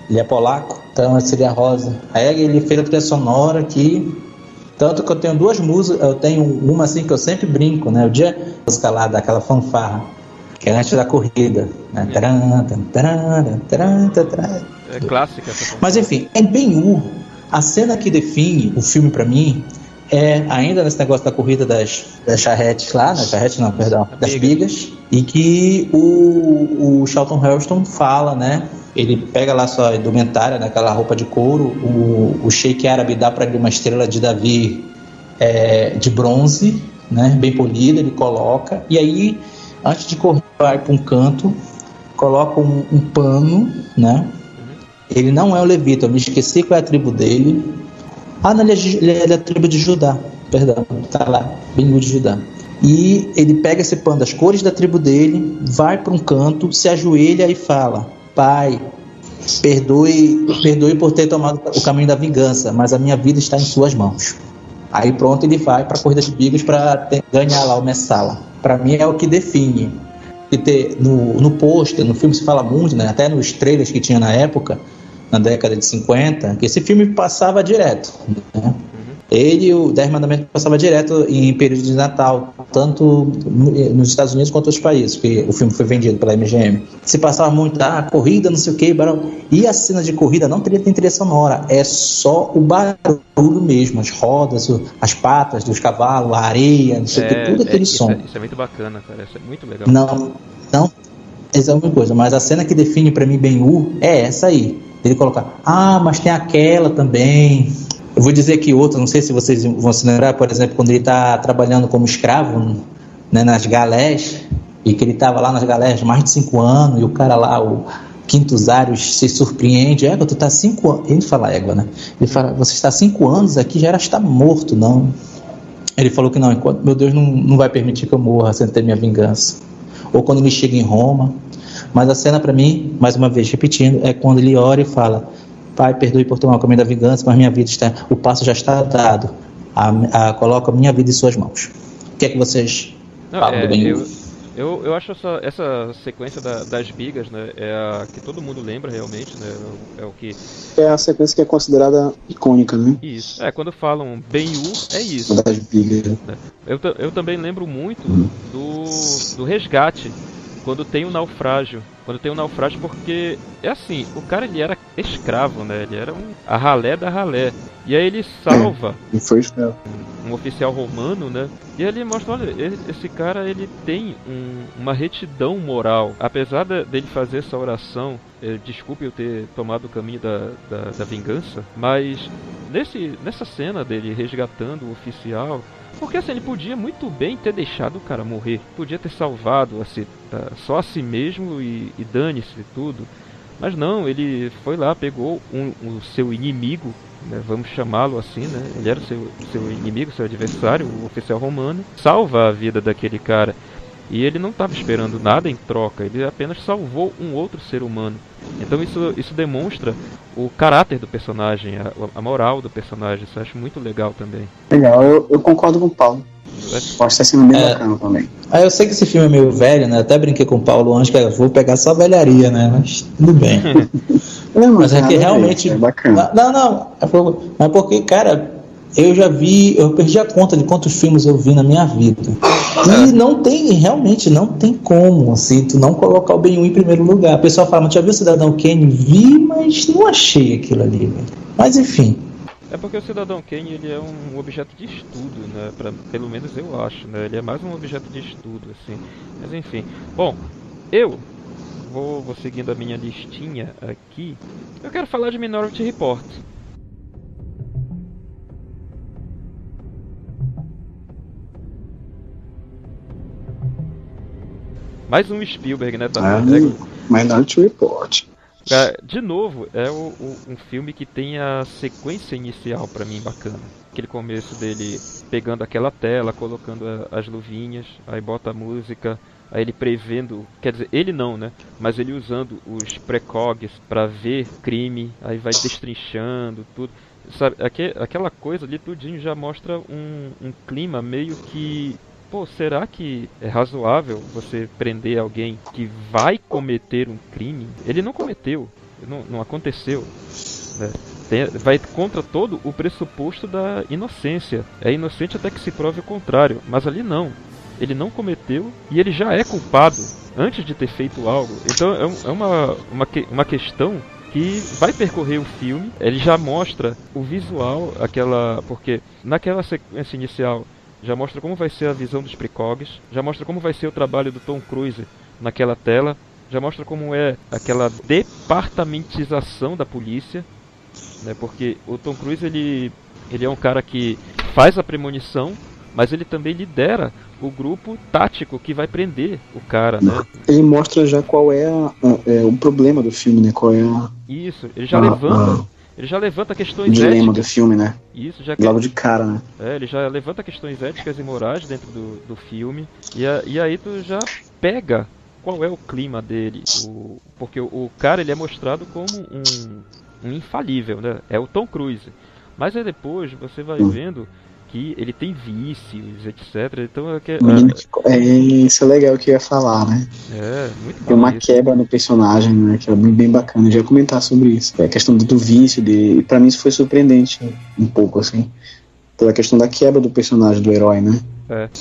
Ele é polaco, então seria Rosa. Aí ele fez a trilha sonora que... Tanto que eu tenho 2 músicas, eu tenho uma assim que eu sempre brinco, né? O dia música lá daquela fanfarra, que é antes da corrida, né? É clássica essa fanfarra. Mas enfim, é Ben-Hur. A cena que define o filme pra mim é ainda nesse negócio da corrida das charretes lá, das bigas, e que o Charlton Heston fala, né? Ele pega lá sua indumentária, naquela roupa de couro, o sheik árabe dá para ele uma estrela de Davi de bronze, né, bem polida, ele coloca, e aí, antes de correr, vai para um canto, coloca um pano, né, ele não é o levita, eu me esqueci qual é a tribo dele, não, ele é da tribo de Judá, perdão, tá lá, Ben-Hur de Judá. E ele pega esse pano das cores da tribo dele, vai para um canto, se ajoelha e fala: Pai, perdoe por ter tomado o caminho da vingança, mas a minha vida está em suas mãos. Aí pronto, ele vai para a corrida de bigas para ganhar lá o Messala. Para mim é o que define. E no pôster, no filme se fala muito, né? Até nos trailers que tinha na época, na década de 50, que esse filme passava direto, né? Ele e o 10 Mandamentos passava direto em período de Natal, tanto nos Estados Unidos quanto outros países, que o filme foi vendido pela MGM. Se passava muito, corrida, não sei o que, barulho. E a cena de corrida não tem trilha sonora, é só o barulho mesmo, as rodas, as patas dos cavalos, a areia, não sei o que, tudo aquele som. Isso é muito bacana, cara, isso é muito legal. Não, essa é uma coisa, mas a cena que define pra mim Ben-Hur é essa aí. Ele colocar, mas tem aquela também. Eu vou dizer aqui outra, não sei se vocês vão se lembrar, por exemplo, quando ele tá trabalhando como escravo, né, nas galés, e que ele tava lá nas galés mais de 5 anos, e o cara lá, o Quintus Arius, se surpreende. Égua, tu tá 5 anos. Ele não fala égua, né? Ele fala, você está 5 anos aqui, já era estar morto, não. Ele falou que não, enquanto meu Deus não vai permitir que eu morra sem ter minha vingança. Ou quando ele chega em Roma. Mas a cena para mim, mais uma vez repetindo, é quando ele ora e fala: Pai, perdoe por tomar o caminho da vingança, mas minha vida está, o passo já está dado. Coloco a minha vida em suas mãos. O que é que vocês falam do Ben-Hur? Eu acho essa sequência das bigas, né, é a que todo mundo lembra realmente, né, é o que... É a sequência que é considerada icônica, né? Isso, quando falam Ben-Hur, é isso. Das bigas. Né? Eu também lembro muito do resgate, quando tem o naufrágio. Porque, é assim, o cara ele era escravo, né, ele era a ralé da ralé. E aí ele salva um oficial romano, né? E ele mostra, olha, esse cara ele tem uma retidão moral. Apesar dele fazer essa oração, desculpe eu ter tomado o caminho da vingança, mas nessa cena dele resgatando o oficial, porque assim, ele podia muito bem ter deixado o cara morrer, podia ter salvado só a si mesmo e dane-se tudo. Mas não, ele foi lá, pegou o seu inimigo, né, vamos chamá-lo assim, né? Ele era o seu inimigo, seu adversário, o oficial romano, salva a vida daquele cara. E ele não estava esperando nada em troca, ele apenas salvou um outro ser humano. Então isso demonstra o caráter do personagem, a moral do personagem. Isso eu acho muito legal também. Legal, eu concordo com o Paulo. Pode estar sendo bem bacana também. Eu sei que esse filme é meio velho, né? Até brinquei com o Paulo antes, que eu vou pegar só velharia, né? Mas tudo bem. Mas é que realmente... É bacana. Não. Mas porque, cara, eu perdi a conta de quantos filmes eu vi na minha vida. E realmente não tem como, assim, tu não colocar o Ben-Hur em primeiro lugar. O pessoal fala, mas já viu o Cidadão Kane? Vi, mas não achei aquilo ali, velho. Mas enfim. É porque o Cidadão Kane ele é um objeto de estudo, né? Pelo menos eu acho, né? Ele é mais um objeto de estudo, assim. Mas enfim. Bom, eu vou seguindo a minha listinha aqui. Eu quero falar de Minority Report. Mais um Spielberg, né? Minority Report. De novo, é um filme que tem a sequência inicial pra mim bacana. Aquele começo dele pegando aquela tela, colocando as luvinhas, aí bota a música, aí ele prevendo, quer dizer, ele não, né? Mas ele usando os precogs pra ver crime, aí vai destrinchando tudo. Sabe, aquela coisa ali tudinho já mostra um clima meio que... Pô, será que é razoável você prender alguém que vai cometer um crime? Ele não cometeu, não aconteceu, né? Vai contra todo o pressuposto da inocência. É inocente até que se prove o contrário, mas ali não. Ele não cometeu e ele já é culpado antes de ter feito algo. Então é uma questão que vai percorrer o filme. Ele já mostra o visual, porque naquela sequência inicial já mostra como vai ser a visão dos precogs, já mostra como vai ser o trabalho do Tom Cruise naquela tela, já mostra como é aquela departamentização da polícia, né? Porque o Tom Cruise ele é um cara que faz a premonição, mas ele também lidera o grupo tático que vai prender o cara, né? Ele mostra já qual é o problema do filme, né? Qual é Isso, ele já levanta questões éticas. O dilema do filme, né? Isso, já logo de cara, né? Ele já levanta questões éticas e morais dentro do filme. E aí tu já pega qual é o clima dele. Porque o cara ele é mostrado como um infalível, né? É o Tom Cruise. Mas aí depois você vai vendo que ele tem vícios, etc. Então isso é legal que eu ia falar, né? Muito bom. Tem uma quebra no personagem, né? Que é bem bacana. Eu já ia comentar sobre isso. A questão do vício dele. E pra mim isso foi surpreendente um pouco, assim. Toda a questão da quebra do personagem, do herói, né?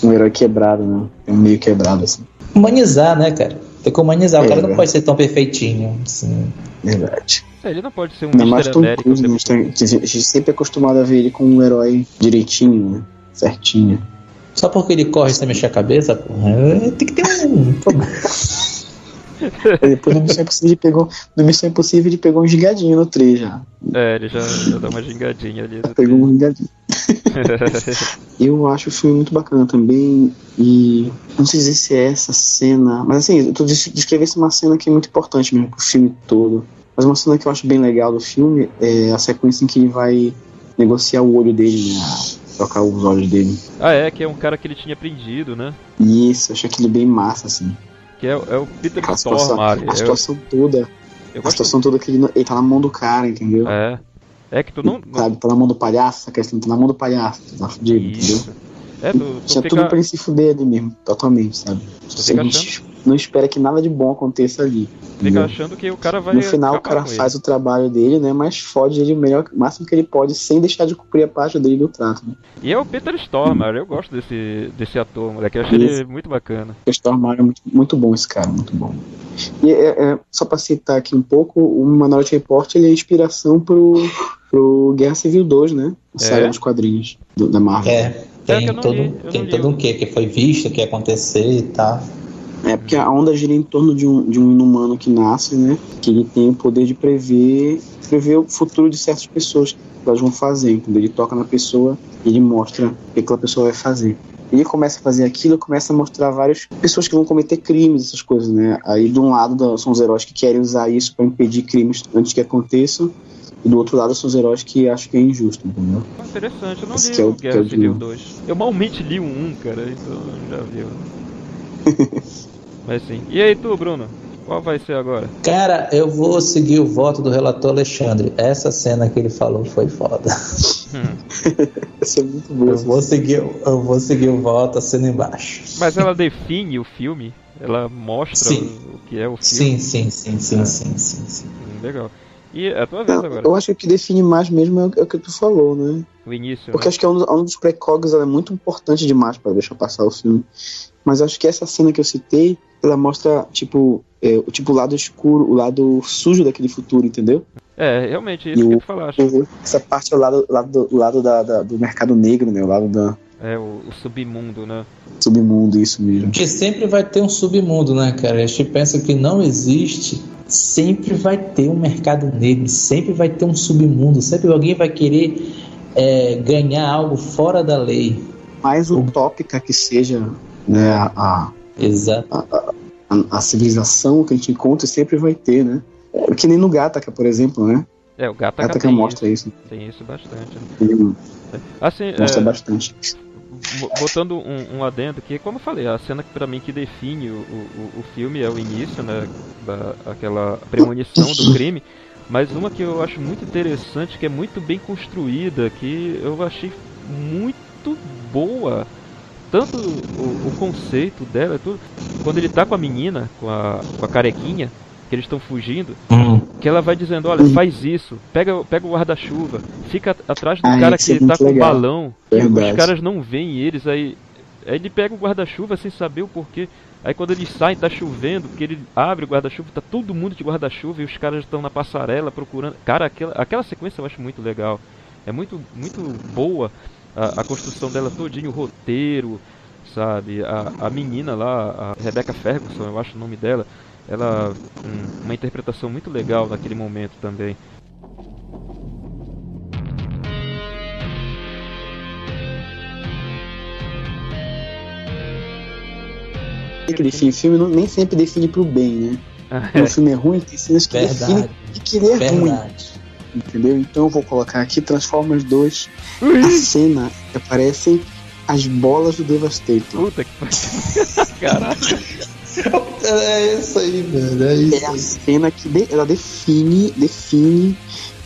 Um herói quebrado, né? Meio quebrado, assim. Humanizar, né, cara? Tem que humanizar. O cara não pode ser tão perfeitinho, assim. Verdade. Ele não pode ser um Mr. América. A gente sempre é acostumado a ver ele como um herói direitinho, né? Certinho. Só porque ele corre sem mexer a cabeça, porra, tem que ter um problema. Depois no Missão Impossível ele pegou um gingadinho no 3 já. Ele já dá uma gingadinha ali. Pegou um gingadinho. Eu acho o filme muito bacana também. E não sei dizer se é essa cena, mas assim, eu tô descrevendo uma cena que é muito importante mesmo pro filme todo. Mas uma cena que eu acho bem legal do filme é a sequência em que ele vai negociar o olho dele, né? Trocar os olhos dele. Que é um cara que ele tinha prendido, né? Isso, eu acho aquilo bem massa, assim. Que é o Peter Stormare. A situação toda que ele tá na mão do cara, entendeu? É que tu não... Sabe, tá na mão do palhaço, a questão tá na mão do palhaço, tá fudido, entendeu? Tinha tudo pra ele se fuder ali mesmo, totalmente, sabe? A gente não espera que nada de bom aconteça ali. Fica achando que o cara vai... No final o cara faz o trabalho dele, né? Mas fode ele o máximo que ele pode, sem deixar de cumprir a parte dele do trato, né? E é o Peter Stormare, eu gosto desse ator, moleque. Eu achei ele muito bacana. O Stormare é muito bom esse cara, muito bom. E só pra citar aqui um pouco, o Minority Report ele é inspiração pro Guerra Civil 2, né? A saga dos quadrinhos da Marvel. Tem todo um que foi visto, que ia acontecer e tal. Porque a onda gira em torno de um inumano que nasce, né? Que ele tem o poder de prever o futuro de certas pessoas que elas vão fazer, entendeu? Ele toca na pessoa e ele mostra o que aquela pessoa vai fazer. Ele começa a fazer aquilo, começa a mostrar várias pessoas que vão cometer crimes, essas coisas, né? Aí de um lado são os heróis que querem usar isso para impedir crimes antes que aconteçam, e do outro lado são os heróis que acham que é injusto, entendeu? Interessante, eu não li o Guerra Civil 2. Eu malmente li o 1, cara, então já vi. Mas sim. E aí tu, Bruno? Qual vai ser agora? Cara, eu vou seguir o voto do relator Alexandre. Essa cena que ele falou foi foda. Essa é muito boa. Eu vou seguir o voto assino embaixo. Mas ela define o filme? Ela mostra o que é o filme? Sim. Legal. E a tua vez agora? Eu acho que o que define mais mesmo é o que tu falou, né? O início. Porque acho que é um dos precogs, ela é muito importante demais pra deixar passar o filme. Mas acho que essa cena que eu citei, ela mostra, tipo, o lado escuro, o lado sujo daquele futuro, entendeu? Realmente, isso que tu falaste. Essa parte é o lado do mercado negro, né? O lado da... o submundo, né? Submundo, isso mesmo. Porque sempre vai ter um submundo, né, cara? A gente pensa que não existe, sempre vai ter um mercado negro, sempre vai ter um submundo, sempre alguém vai querer ganhar algo fora da lei. Mais utópica que seja, né, Exato. A civilização que a gente encontra sempre vai ter, né? Que nem no Gattaca, por exemplo, né? O Gattaca mostra isso. Tem isso bastante. Né? Assim, mostra bastante. Botando um adendo que, como eu falei, a cena que pra mim que define o filme é o início, né? Aquela premonição do crime. Mas uma que eu acho muito interessante, que é muito bem construída, que eu achei muito boa. Tanto o conceito dela, tudo. Quando ele tá com a menina, com a carequinha, que eles estão fugindo, que ela vai dizendo, olha, faz isso, pega o guarda-chuva, fica atrás do cara que tá com o balão, os caras não veem eles, aí ele pega o guarda-chuva sem saber o porquê. Aí quando eles saem, tá chovendo, porque ele abre o guarda-chuva, tá todo mundo de guarda-chuva e os caras estão na passarela procurando. Cara, aquela sequência eu acho muito legal. É muito, muito boa a construção dela todinha, o roteiro, sabe? A menina lá, a Rebecca Ferguson, eu acho o nome dela, ela uma interpretação muito legal naquele momento também. Aquele filme nem sempre define pro bem, né? O filme é ruim, tem cenas que definem que ele é ruim. Entendeu? Então eu vou colocar aqui Transformers 2, a cena que aparecem as bolas do Devastator. Puta que pariu. Caraca. É isso aí, velho. É isso. É a cena que ela define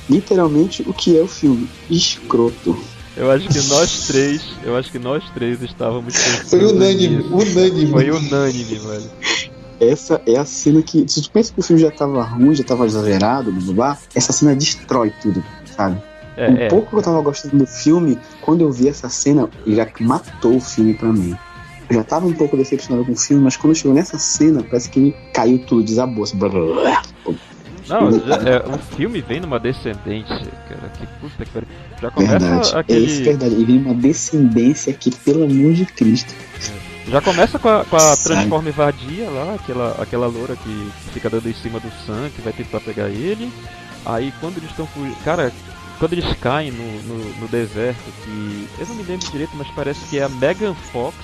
literalmente o que é o filme. Escroto. Eu acho que nós três estávamos pensando. Foi unânime. Foi unânime, velho. Essa é a cena que, se tu pensa que o filme já tava ruim, já tava exagerado, essa cena destrói tudo, sabe? Pouco que eu tava gostando do filme, quando eu vi essa cena, já matou o filme pra mim. Eu já tava um pouco decepcionado com o filme, mas quando chegou nessa cena, parece que caiu tudo, desabou assim. Não, o filme vem numa descendente, cara, que puta que pariu. Já começa verdade, aquele... verdade, ele vem numa descendência que, pelo amor de Cristo. Já começa com a Transformer vadia lá, aquela loura que fica dando em cima do Sam, que vai tentar pegar ele. Aí quando eles estão fugindo. Cara, quando eles caem no deserto, que eu não me lembro direito, mas parece que é a Megan Fox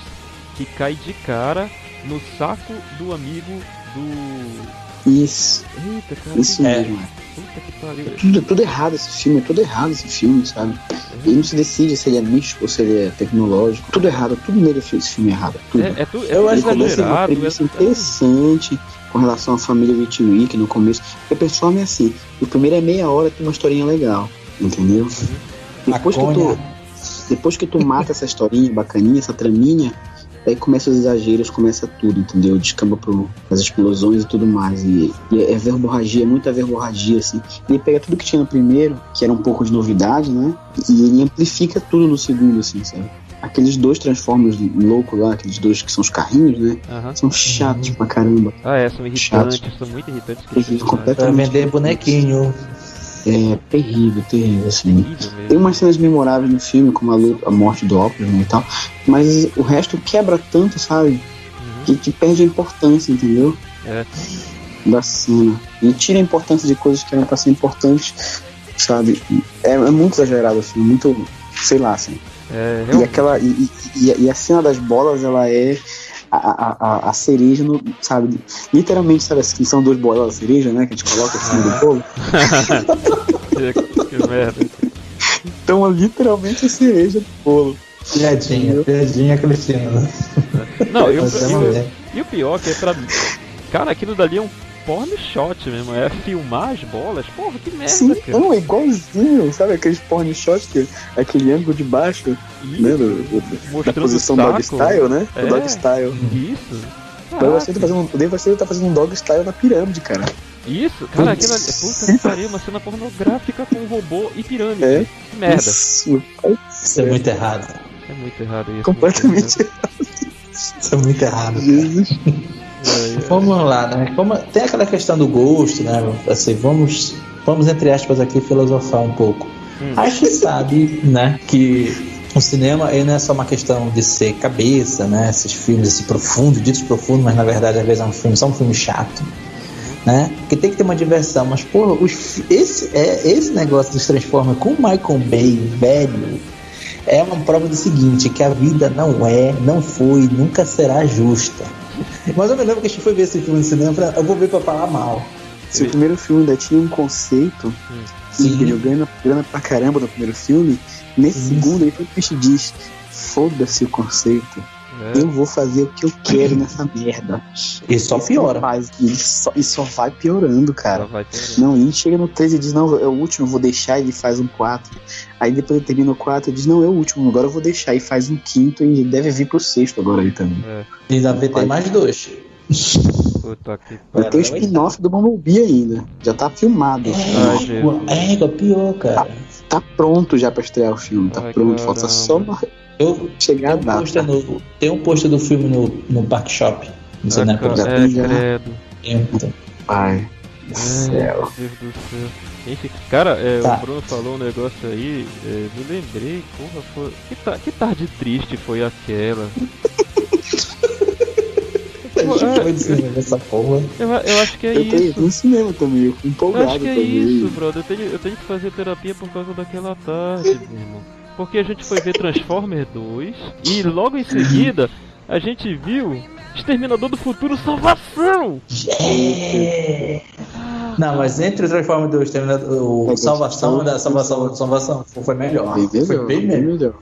que cai de cara no saco do amigo do. Isso. Eita, cara. Isso mesmo. Puta que pariu. Tudo errado esse filme, sabe? Ele não se decide se ele é místico ou se ele é tecnológico. Tudo errado, tudo nele esse filme é errado. Tudo. Eu acho exagerado. Interessante com relação à família Witwick no começo. Porque o pessoal é assim, o primeiro é meia hora, tem uma historinha legal, entendeu? Depois que tu mata essa historinha bacaninha, essa traminha, aí começa os exageros, começa tudo, entendeu? Descamba as explosões e tudo mais. E é verborragia, muita verborragia, assim. Ele pega tudo que tinha no primeiro, que era um pouco de novidade, né? E ele amplifica tudo no segundo, assim, sabe? Aqueles dois Transformers loucos lá, aqueles dois que são os carrinhos, né? São chatos pra caramba. São irritantes, são muito irritantes. Pra vender bonequinho. É terrível, assim. Tem umas cenas memoráveis no filme, como a morte do Optimus, né, e tal, mas o resto quebra tanto, sabe? Que perde a importância, entendeu? Da cena. E tira a importância de coisas que eram pra ser importantes, sabe? É muito exagerado, assim, muito, sei lá, assim. E a cena das bolas, ela é a cereja, sabe? Literalmente, sabe assim, são duas bolas de cereja, né? Que a gente coloca em cima do bolo. Que merda. Então, literalmente a cereja do bolo. Piadinha Cristina. Não, e o pior que é pra. Cara, aquilo dali é um porn shot mesmo, é filmar as bolas. Porra, que merda, sim, cara. Não, é igualzinho, sabe? Aqueles porn shots, aquele ângulo de baixo, né? Da posição dog style, né? O dog style. Isso. Você tá fazendo um dog style na pirâmide, cara. Isso, cara, aquilo ali. Puta que pariu, uma cena pornográfica com robô e pirâmide. Que merda. Isso é muito errado. É muito errado isso. Completamente errado. Isso é muito errado. Jesus. Vamos lá, né? Tem aquela questão do gosto, né? Assim, vamos entre aspas aqui filosofar um pouco. A gente sabe, né, que o cinema ele não é só uma questão de ser cabeça, né? Esses filmes assim, ditos profundos, mas na verdade às vezes só um filme chato, né? Que tem que ter uma diversão, mas porra, esse negócio dos Transformers com o Michael Bay velho é uma prova do seguinte, que a vida não foi, nunca será justa. Mas eu me lembro que a gente foi ver esse filme no cinema, eu vou ver pra falar mal. Se o primeiro filme ainda tinha um conceito, e ganhou grana pra caramba no primeiro filme, nesse segundo ele sempre diz, foda-se o conceito, eu vou fazer o que eu quero nessa merda. E só piora. E só vai piorando, cara. Não, ele chega no 3 e diz, não, é o último, eu vou deixar, e ele faz um 4. Aí depois ele termina o 4 e diz, não, é o último, agora eu vou deixar, e faz um 5º, e deve vir pro 6º agora aí também. E ainda tem mais 2. Puta que vai ter o spin-off do Bumblebee ainda. Já tá filmado. Pior, cara. Tá pronto já pra estrear o filme. Tá pronto, falta só chegar a data. Tem um pôster do filme no Park Shop. Não sei, né? Credo. Pai do céu. Meu Deus do céu. Enfim, cara, o Bruno falou um negócio aí, me lembrei, porra, foi. Que tarde triste foi aquela. Essa porra. Eu acho que é isso. Eu tenho no cinema também, eu fui empolgado. Eu acho que é isso, brother. Eu tenho que fazer terapia por causa daquela tarde, meu irmão. Porque a gente foi ver Transformer 2 e logo em seguida a gente viu Exterminador do Futuro Salvação! Não, mas entre o Transformer 2 e o Salvação foi melhor. Foi bem melhor.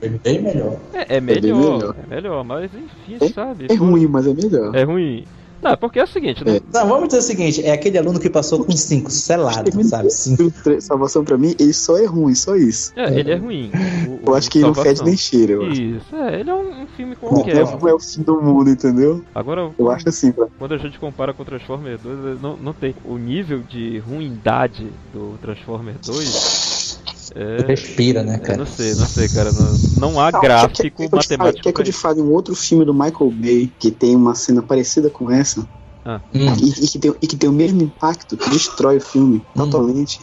É melhor, mas enfim, sabe? É ruim, mas é melhor. É ruim. Não, porque é o seguinte, né? Não, vamos dizer o seguinte, é aquele aluno que passou com 5, selado, sabe? 5. Salvação pra mim, ele só é ruim, só isso. Ele é ruim. Eu acho que ele não fede nem cheira, eu acho. Isso, ele é um filme qualquer. Não é o fim do mundo, entendeu? Agora, eu acho assim, quando a gente compara com o Transformer 2, não tem. O nível de ruindade do Transformer 2... respira, né, cara? Não sei, cara. Não há gráfico matemático. Quer que eu te fale um outro filme do Michael Bay que tem uma cena parecida com essa? E que tem o mesmo impacto, que destrói o filme totalmente.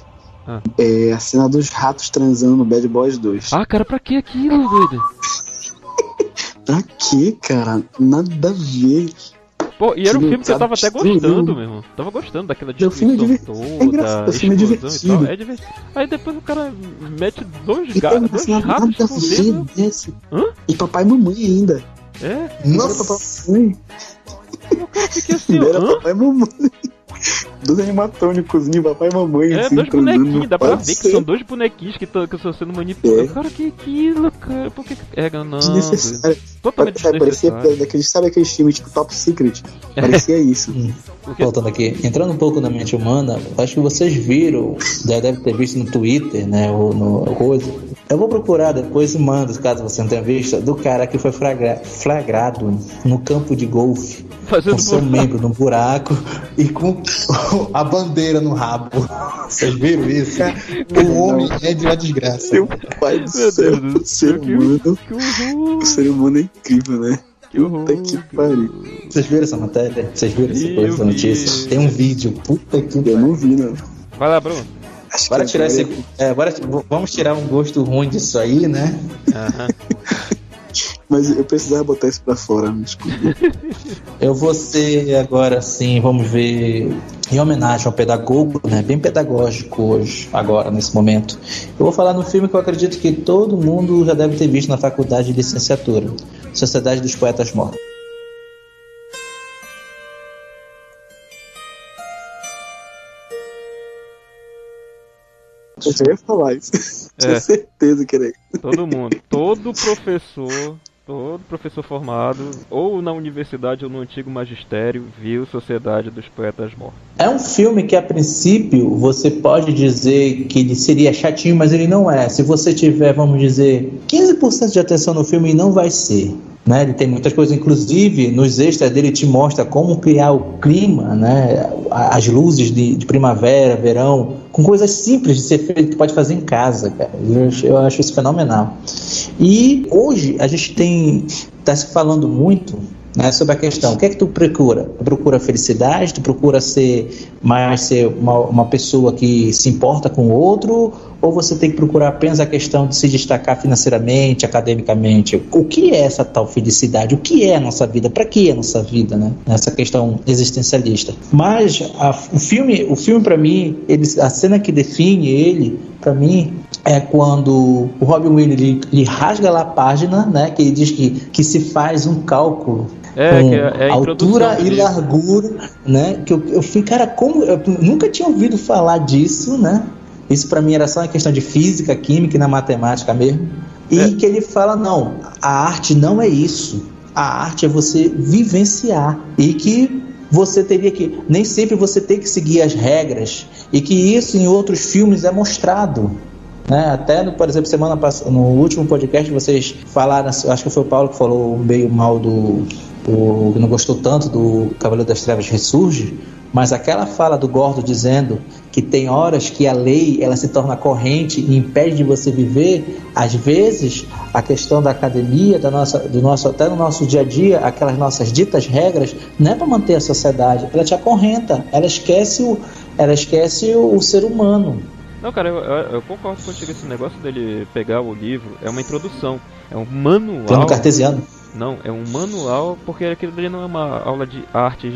É a cena dos ratos transando no Bad Boys 2. Cara, pra que aquilo, doido? Pra quê, cara? Nada a ver. Pô, e era um filme que eu tava até gostando, meu irmão. Tava gostando daquela destruição toda, explosão e tal. É divertido. Aí depois o cara mete dois ratos com dedo. E papai e mamãe ainda. É? Nossa! Papai. O cara fica assim, ó. Era papai e mamãe. Dois animatrônicos, papai e mamãe. É, assim, dois bonequinhos, dá pra ver que são dois bonequinhos que estão sendo manipulados. Cara, que aquilo, cara? Por que é ganando? Totalmente desnecessário. Parecia, sabe aquele filme tipo Top Secret? Parecia isso. Voltando aqui, entrando um pouco na mente humana, acho que vocês viram, já deve ter visto no Twitter, né, ou no coisa. Eu vou procurar depois e mando, caso você não tenha visto, do cara que foi flagrado no campo de golfe, com seu membro no buraco e com a bandeira no rabo. Vocês viram isso? O homem é de uma desgraça. Meu pai do céu, o ser humano é incrível, né? Puta que pariu. Vocês viram essa matéria? Vocês viram essa notícia? Tem um vídeo. Puta que pariu. Eu não vi, não. Vai lá, Bruno. Bora tirar esse. Vamos tirar um gosto ruim disso aí, né? Mas eu precisava botar isso pra fora, me desculpa. Eu vou ser agora assim, vamos ver, em homenagem ao pedagogo, né? Bem pedagógico hoje, agora, nesse momento. Eu vou falar no filme que eu acredito que todo mundo já deve ter visto na faculdade de licenciatura: Sociedade dos Poetas Mortos. Eu ia falar isso. Tinha certeza que era isso. Todo mundo. Todo professor formado, ou na universidade ou no antigo magistério, viu Sociedade dos Poetas Mortos. É um filme que, a princípio, você pode dizer que ele seria chatinho, mas ele não é. Se você tiver, vamos dizer, 15% de atenção no filme, não vai ser. Né? Ele tem muitas coisas, inclusive nos extras dele te mostra como criar o clima, né? As luzes de primavera, verão, com coisas simples de ser feito, que pode fazer em casa, cara. Eu acho isso fenomenal. E hoje a gente está se falando muito, né, sobre a questão: o que é que tu procura? Tu procura felicidade? Tu procura ser uma pessoa que se importa com o outro? Ou você tem que procurar apenas a questão de se destacar financeiramente, academicamente? O que é essa tal felicidade? O que é a nossa vida? Para que é a nossa vida, né? Essa questão existencialista. Mas o filme para mim, a cena que define ele, para mim, é quando o Robin Williams ele rasga lá a página, né? Que ele diz que se faz um cálculo com altura e largura, né? Que eu fui, cara, como eu nunca tinha ouvido falar disso, né? Isso para mim era só uma questão de física, química e na matemática mesmo. E que ele fala: não, a arte não é isso. A arte é você vivenciar. E que você teria que, nem sempre você tem que seguir as regras. E que isso em outros filmes é mostrado. Né? Até, por exemplo, semana passada, no último podcast, vocês falaram, acho que foi o Paulo que falou meio mal que não gostou tanto do Cavaleiro das Trevas Ressurge, mas aquela fala do Gordo dizendo que tem horas que a lei ela se torna corrente e impede de você viver. Às vezes a questão da academia, até no nosso dia a dia, aquelas nossas ditas regras, não é para manter a sociedade, ela te acorrenta, ela esquece o ser humano. Não, cara, eu concordo contigo. Esse negócio dele pegar o livro é uma introdução, é um manual. Plano cartesiano. Não, é um manual, porque aquilo ali não é uma aula de artes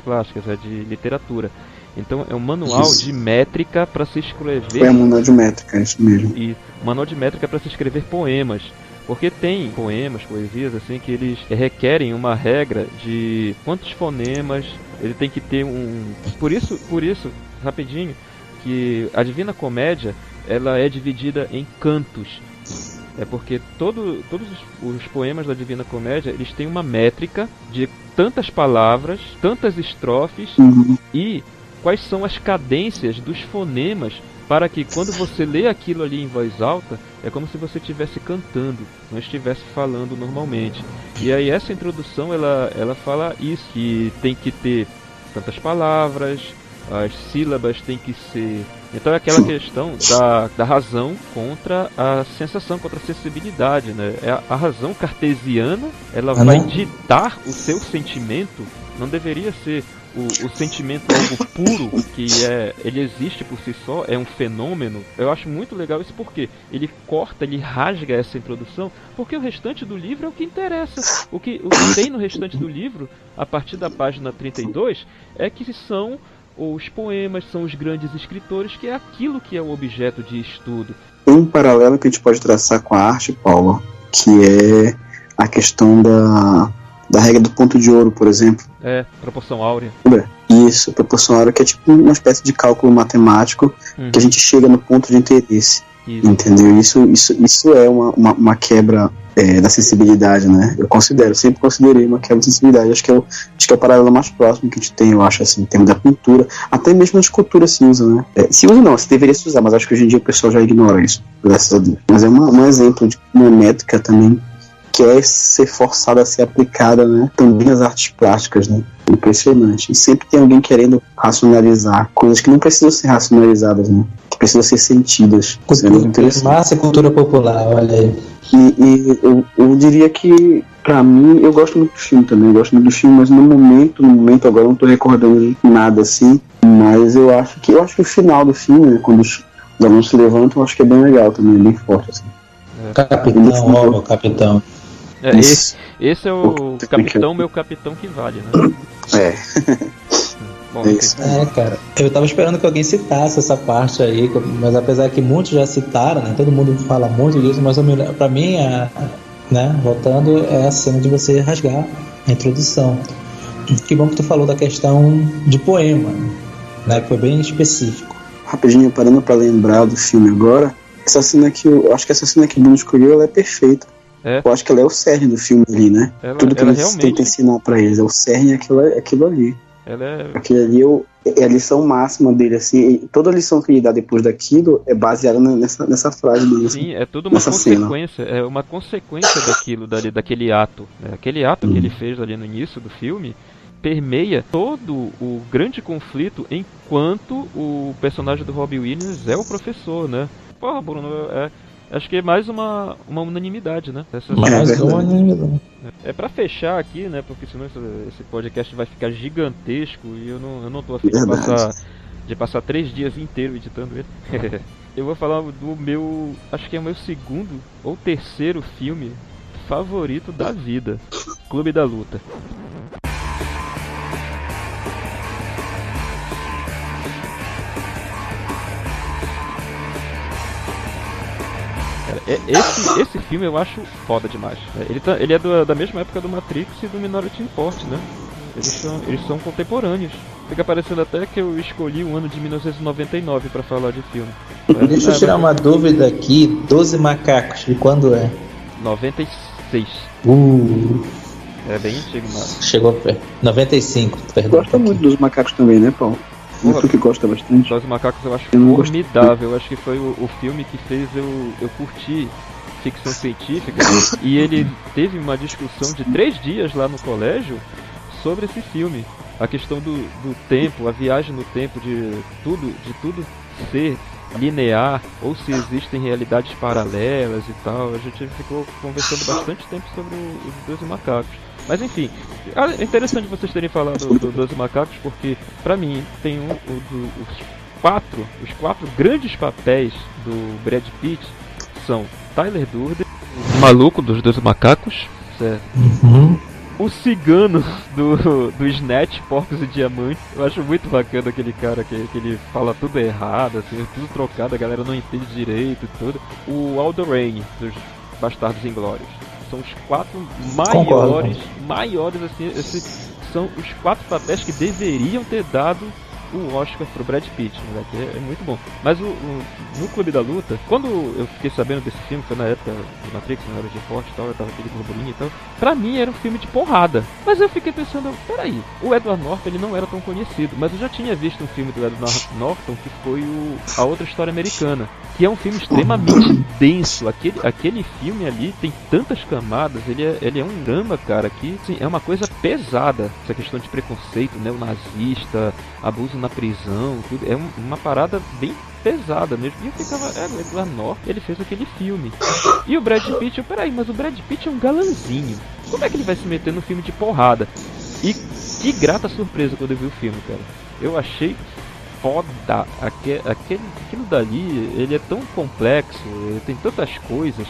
plásticas, é de literatura. Então é um manual de métrica para se escrever. É um manual de métrica, é isso mesmo. E manual de métrica para se escrever poemas. Porque tem poemas, poesias, assim, que eles requerem uma regra de quantos fonemas ele tem que ter Por isso, rapidinho, que a Divina Comédia ela é dividida em cantos. É porque todos os poemas da Divina Comédia, eles têm uma métrica de tantas palavras, tantas estrofes e quais são as cadências dos fonemas, para que quando você lê aquilo ali em voz alta, é como se você estivesse cantando, não estivesse falando normalmente. E aí essa introdução, ela fala isso, que tem que ter tantas palavras, as sílabas têm que ser... Então é aquela questão da razão contra a sensação, contra a sensibilidade, né? A razão cartesiana, ela vai ditar o seu sentimento, não deveria ser o sentimento algo puro, que ele existe por si só, é um fenômeno. Eu acho muito legal isso porque ele corta, ele rasga essa introdução, porque o restante do livro é o que interessa. O que tem no restante do livro, a partir da página 32, é que são os poemas, são os grandes escritores, que é aquilo que é o objeto de estudo. Tem um paralelo que a gente pode traçar com a arte, Paulo, que é a questão da regra do ponto de ouro, por exemplo. Proporção áurea. Isso, proporção áurea, que é tipo uma espécie de cálculo matemático que a gente chega no ponto de interesse. Isso. Entendeu? Isso é uma quebra da sensibilidade, né? Sempre considerei uma quebra de sensibilidade. Acho que é o paralelo mais próximo que a gente tem, eu acho, assim, em termos da pintura. Até mesmo na escultura se usa, né? Se usa não, se deveria se usar, mas acho que hoje em dia o pessoal já ignora isso, graças a Deus. Mas é um exemplo de uma métrica também quer ser forçada a ser aplicada, né, também nas artes plásticas, né? Impressionante. E sempre tem alguém querendo racionalizar coisas que não precisam ser racionalizadas, né? Que precisam ser sentidas. Massa e cultura popular, olha aí. E eu diria que, pra mim, eu gosto muito do filme também, mas no momento agora eu não tô recordando de nada assim, mas eu acho que o final do filme, né, quando os alunos se levantam, eu acho que é bem legal também, bem forte, assim. Capitão. Esse é o capitão, meu capitão que vale, né? Bom, cara, eu tava esperando que alguém citasse essa parte aí, mas apesar que muitos já citaram, né? Todo mundo fala muito disso, mas pra mim, né, voltando, é a cena de você rasgar a introdução. Que bom que tu falou da questão de poema, né? Que foi bem específico. Rapidinho, parando pra lembrar do filme agora, essa cena que eu acho que essa cena que o Bruno escolheu, ela é perfeita. Eu acho que ela é o cerne do filme ali, né? Tudo que eles realmente tentam ensinar pra eles é o cerne, aquilo ali. Aquilo ali é a lição máxima dele, assim. E toda a lição que ele dá depois daquilo é baseada nessa frase dele. Sim, é tudo uma consequência. Cena. É uma consequência daquele ato. Né? Aquele ato que ele fez ali no início do filme permeia todo o grande conflito enquanto o personagem do Robin Williams é o professor, né? Porra, Bruno, acho que é mais uma unanimidade, né? Mais uma unanimidade. É pra fechar aqui, né? Porque senão esse podcast vai ficar gigantesco e eu não tô afim de passar 3 dias inteiros editando ele. Eu vou falar do meu, acho que é o meu segundo ou terceiro filme favorito da vida, Clube da Luta. Esse filme eu acho foda demais. Ele é da mesma época do Matrix e do Minority Report, né? Eles são contemporâneos. Fica parecendo até que eu escolhi o ano de 1999 pra falar de filme. Deixa eu tirar uma dúvida aqui. 12 Macacos, de quando é? 96. É bem antigo, mas... Chegou perto. 95, perdão. Gosta muito dos macacos também, né, Paulo? Tu que gosta bastante. 12 Macacos eu acho formidável. Eu acho que foi o filme que fez eu curtir ficção científica. E ele teve uma discussão de 3 dias lá no colégio sobre esse filme. A questão do tempo, a viagem no tempo, de tudo ser linear, ou se existem realidades paralelas e tal. A gente ficou conversando bastante tempo sobre os 12 Macacos. Mas enfim, é interessante vocês terem falado do 12 Macacos, porque pra mim tem os quatro grandes papéis do Brad Pitt são Tyler Durden, o maluco dos 12 Macacos, certo? O cigano do Snatch, Porcos e Diamantes. Eu acho muito bacana aquele cara que ele fala tudo errado, assim, tudo trocado, a galera não entende direito e tudo. O Aldo Raine, dos Bastardos Inglórios. São os 4 maiores assim, esses são os 4 papéis que deveriam ter dado o Oscar pro Brad Pitt, né, que é muito bom. Mas no Clube da Luta, quando eu fiquei sabendo desse filme, foi na época de Matrix, na hora de forte e tal, eu tava aquele burburinho e tal, pra mim era um filme de porrada. Mas eu fiquei pensando, peraí, o Edward Norton ele não era tão conhecido, mas eu já tinha visto um filme do Edward Norton que foi A Outra História Americana, que é um filme extremamente denso. Aquele filme ali tem tantas camadas, ele é um drama, cara, que assim, é uma coisa pesada, essa questão de preconceito, né, o nazista, abuso na prisão, tudo, é uma parada bem pesada mesmo. E eu ficava, o Edward Norton, ele fez aquele filme. E o Brad Pitt, peraí, mas o Brad Pitt é um galanzinho. Como é que ele vai se meter no filme de porrada? E que grata surpresa quando eu vi o filme, cara. Eu achei foda. Aquilo dali, ele é tão complexo, ele tem tantas coisas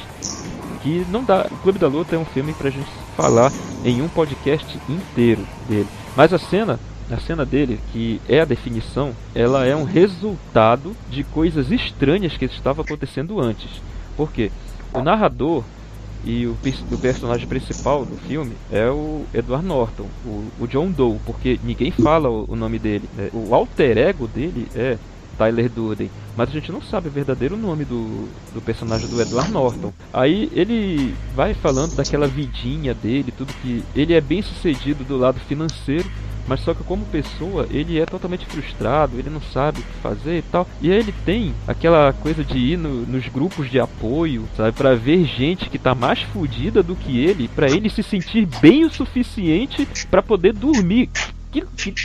que não dá. O Clube da Luta é um filme pra gente falar em um podcast inteiro dele. Mas a cena dele, que é a definição, ela é um resultado de coisas estranhas que estavam acontecendo antes. Por quê? O narrador e o personagem principal do filme é o Edward Norton, o John Doe, porque ninguém fala o nome dele, né? O alter ego dele é Tyler Durden, mas a gente não sabe o verdadeiro nome do personagem do Edward Norton. Aí ele vai falando daquela vidinha dele, tudo que ele é bem sucedido do lado financeiro, mas só que como pessoa ele é totalmente frustrado, ele não sabe o que fazer e tal. E aí ele tem aquela coisa de ir nos grupos de apoio, sabe, pra ver gente que tá mais fodida do que ele, pra ele se sentir bem o suficiente pra poder dormir.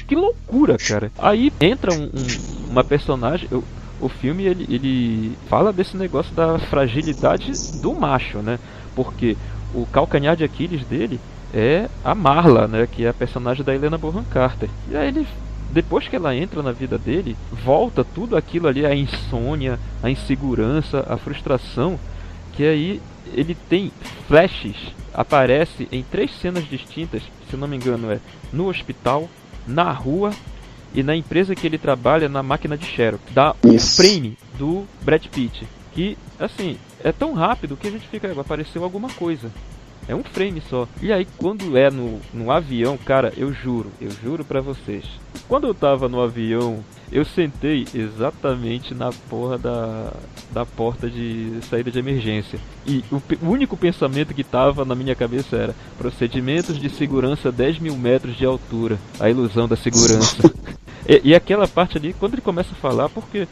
Que loucura, cara. Aí entra uma personagem. O filme ele fala desse negócio da fragilidade do macho, né? Porque o calcanhar de Aquiles dele é a Marla, né, que é a personagem da Helena Bonham Carter. E aí ele, depois que ela entra na vida dele, volta tudo aquilo ali, a insônia, a insegurança, a frustração, que aí ele tem flashes, aparece em 3 cenas distintas, se não me engano é no hospital, na rua e na empresa que ele trabalha, na máquina de Xerox. Dá um frame do Brad Pitt, que assim, é tão rápido que a gente fica, apareceu alguma coisa. É um frame só. E aí quando é no avião, cara, eu juro pra vocês, quando eu tava no avião, eu sentei exatamente na porra da porta de saída de emergência. E o único pensamento que tava na minha cabeça era: procedimentos de segurança 10 mil metros de altura. A ilusão da segurança. E aquela parte ali, quando ele começa a falar, porque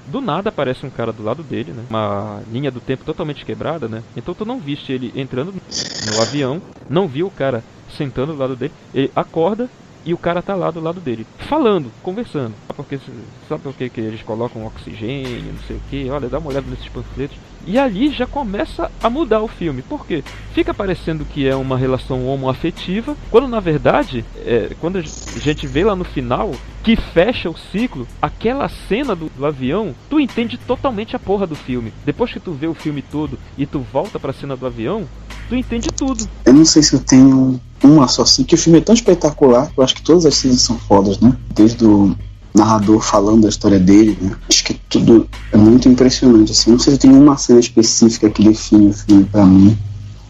do nada aparece um cara do lado dele, né? Uma linha do tempo totalmente quebrada, né? Então tu não viste ele entrando no avião, não viu o cara sentando do lado dele, ele acorda e o cara tá lá do lado dele, falando, conversando. Sabe por que eles colocam oxigênio, não sei o que, olha, dá uma olhada nesses panfletos. E ali já começa a mudar o filme. Por quê? Fica parecendo que é uma relação homoafetiva, quando na verdade, quando a gente vê lá no final, que fecha o ciclo, aquela cena do avião, tu entende totalmente a porra do filme. Depois que tu vê o filme todo e tu volta pra cena do avião, tu entende tudo. Eu não sei se eu tenho uma só assim, que o filme é tão espetacular, eu acho que todas as cenas são fodas, né? Desde o narrador falando da história dele, né? Acho que tudo é muito impressionante, assim. Não sei se tem uma cena específica que define o filme pra mim.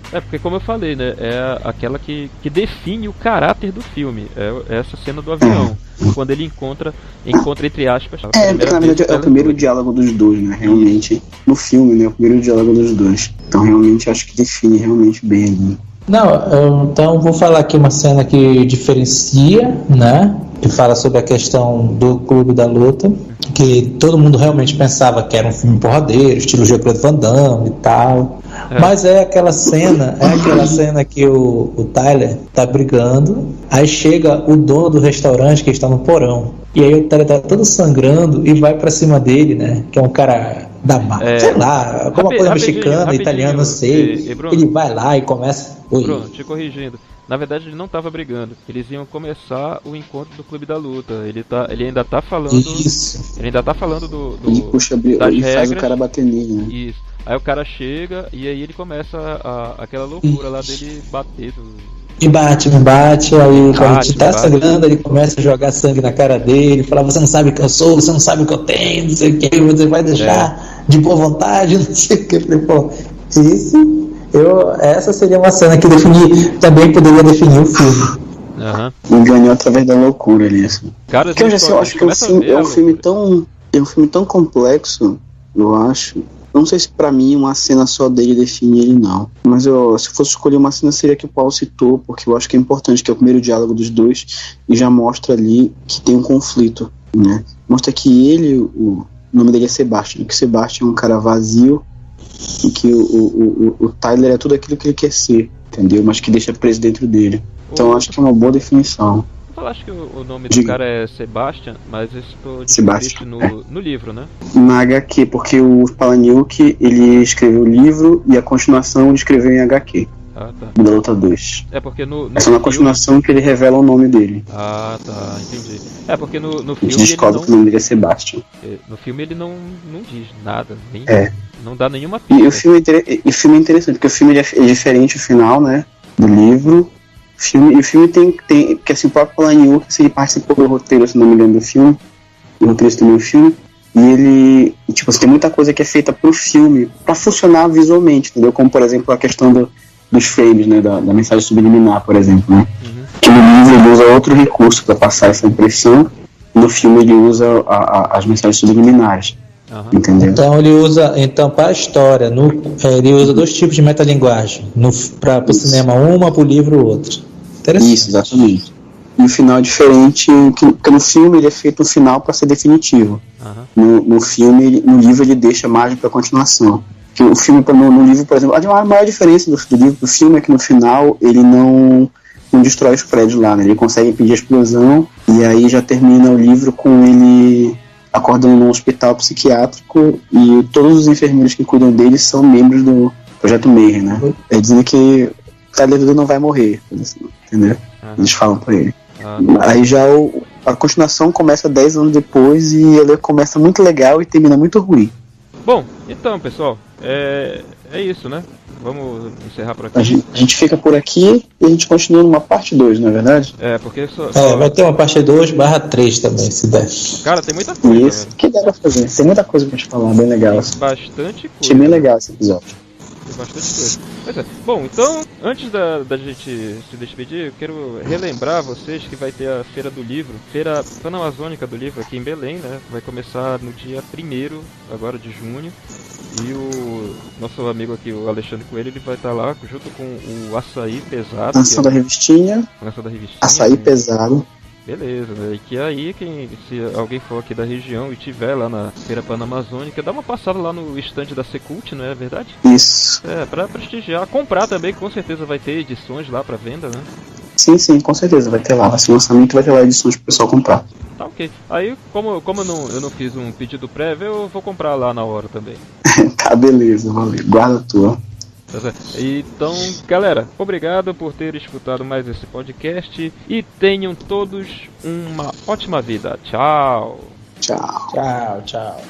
Porque como eu falei, né, é aquela que define o caráter do filme, é essa cena do avião, quando ele encontra entre aspas, porque na verdade é o primeiro diálogo dos dois, né, realmente, no filme, né, o primeiro diálogo dos dois, então realmente acho que define realmente bem ali. Não, então vou falar aqui uma cena que diferencia, né, que fala sobre a questão do Clube da Luta, que todo mundo realmente pensava que era um filme porradeiro, estilo Jean-Claude Van Damme e tal. Mas é aquela cena que o Tyler tá brigando, aí chega o dono do restaurante que está no porão, e aí o Tyler tá todo sangrando e vai pra cima dele, né, que é um cara da máfia, sei lá, alguma coisa mexicana, italiana, não sei. Ele vai lá e começa... Bruno, te corrigindo, na verdade ele não estava brigando, eles iam começar o encontro do Clube da Luta. Ele ainda tá falando. Isso. Ele ainda tá falando ele puxa e faz o cara bater nele, né? Isso. Aí o cara chega e aí ele começa aquela loucura lá dele bater. E bate, aí quando ele tá sangrando, ele começa a jogar sangue na cara dele, fala: você não sabe o que eu sou, você não sabe o que eu tenho, não sei o que, você vai deixar de boa vontade, não sei o que. Pô, essa seria uma cena que também poderia definir o filme. Me ganhou através da loucura ali, assim. Cara, porque eu acho que é um filme tão complexo, eu acho. Não sei se pra mim uma cena só dele define ele, não. Mas se fosse escolher uma cena, seria que o Paulo citou, porque eu acho que é importante, que é o primeiro diálogo dos dois, e já mostra ali que tem um conflito, né? Mostra que ele, o nome dele é Sebastian, que Sebastian é um cara vazio, e que o Tyler é tudo aquilo que ele quer ser, entendeu? Mas que deixa preso dentro dele. Então eu acho que é uma boa definição. Eu acho que o nome do cara é Sebastian, mas isso existe no livro, né? Na HQ, porque o Palahniuk, ele escreveu o livro e a continuação ele escreveu em HQ. Ah, tá. Da Luta 2. É porque no essa é uma continuação que ele revela o nome dele. Ah, tá, entendi. É porque no A filme gente descobre que o nome dele é Sebastian. No filme ele não diz nada, nem, É. não dá nenhuma pista. E o filme é interessante, porque o filme é diferente, o final, né, do livro. E o filme tem que assim, o próprio Polanyi, ele participou do roteiro, se não me engano, do filme. O roteiro também do filme. E ele, tipo, assim, tem muita coisa que é feita pro filme, pra funcionar visualmente, entendeu? Como, por exemplo, a questão dos frames, né, da mensagem subliminar, por exemplo, né? Uhum. Que no livro ele usa outro recurso para passar essa impressão, no filme ele usa as mensagens subliminares. Uhum. Entendeu? Então ele usa, para a história, ele usa dois tipos de metalinguagem, para o cinema uma, para o livro outra. Interessante. Isso, exatamente. E o final é diferente, porque no filme ele é feito um final para ser definitivo. Uhum. No livro ele deixa margem para continuação. Que o filme, no livro, por exemplo, a maior diferença do livro pro filme é que no final ele não destrói os prédios lá, né? Ele consegue impedir a explosão e aí já termina o livro com ele acordando num hospital psiquiátrico e todos os enfermeiros que cuidam dele são membros do Projeto Mayhem, né? É dizendo que o Tyler Durden não vai morrer, entendeu? Uhum. Eles falam pra ele. Uhum. Aí já a continuação começa 10 anos depois e ela começa muito legal e termina muito ruim. Bom, então pessoal, é isso, né? Vamos encerrar por aqui. A gente fica por aqui e a gente continua numa parte 2, não é verdade? É, porque vai ter uma parte 2/3 também, se der. Cara, tem muita coisa. Isso, que dá pra fazer. Tem muita coisa pra gente falar, bem legal. Tem bastante coisa. Achei bem legal esse episódio. Tem bastante coisa. Pois é. Bom, então, antes da gente se despedir, eu quero relembrar vocês que vai ter a Feira do Livro, Feira Panamazônica do Livro aqui em Belém, né? Vai começar no dia 1º, agora de junho. E o nosso amigo aqui, o Alexandre Coelho, ele vai estar lá junto com o Açaí Pesado. Lançando da revistinha. Açaí Pesado. Beleza, né? E que aí, se alguém for aqui da região e tiver lá na Feira Panamazônica, dá uma passada lá no estande da Secult, não é verdade? Isso. É, pra prestigiar. Comprar também, com certeza vai ter edições lá pra venda, né? Sim, com certeza vai ter lá. Esse lançamento vai ter lá edições pro pessoal comprar. Tá ok. Aí, como eu não fiz um pedido prévio, eu vou comprar lá na hora também. Tá, beleza, valeu. Guarda a tua. Então, galera, obrigado por ter escutado mais esse podcast e tenham todos uma ótima vida. Tchau. Tchau. Tchau, tchau.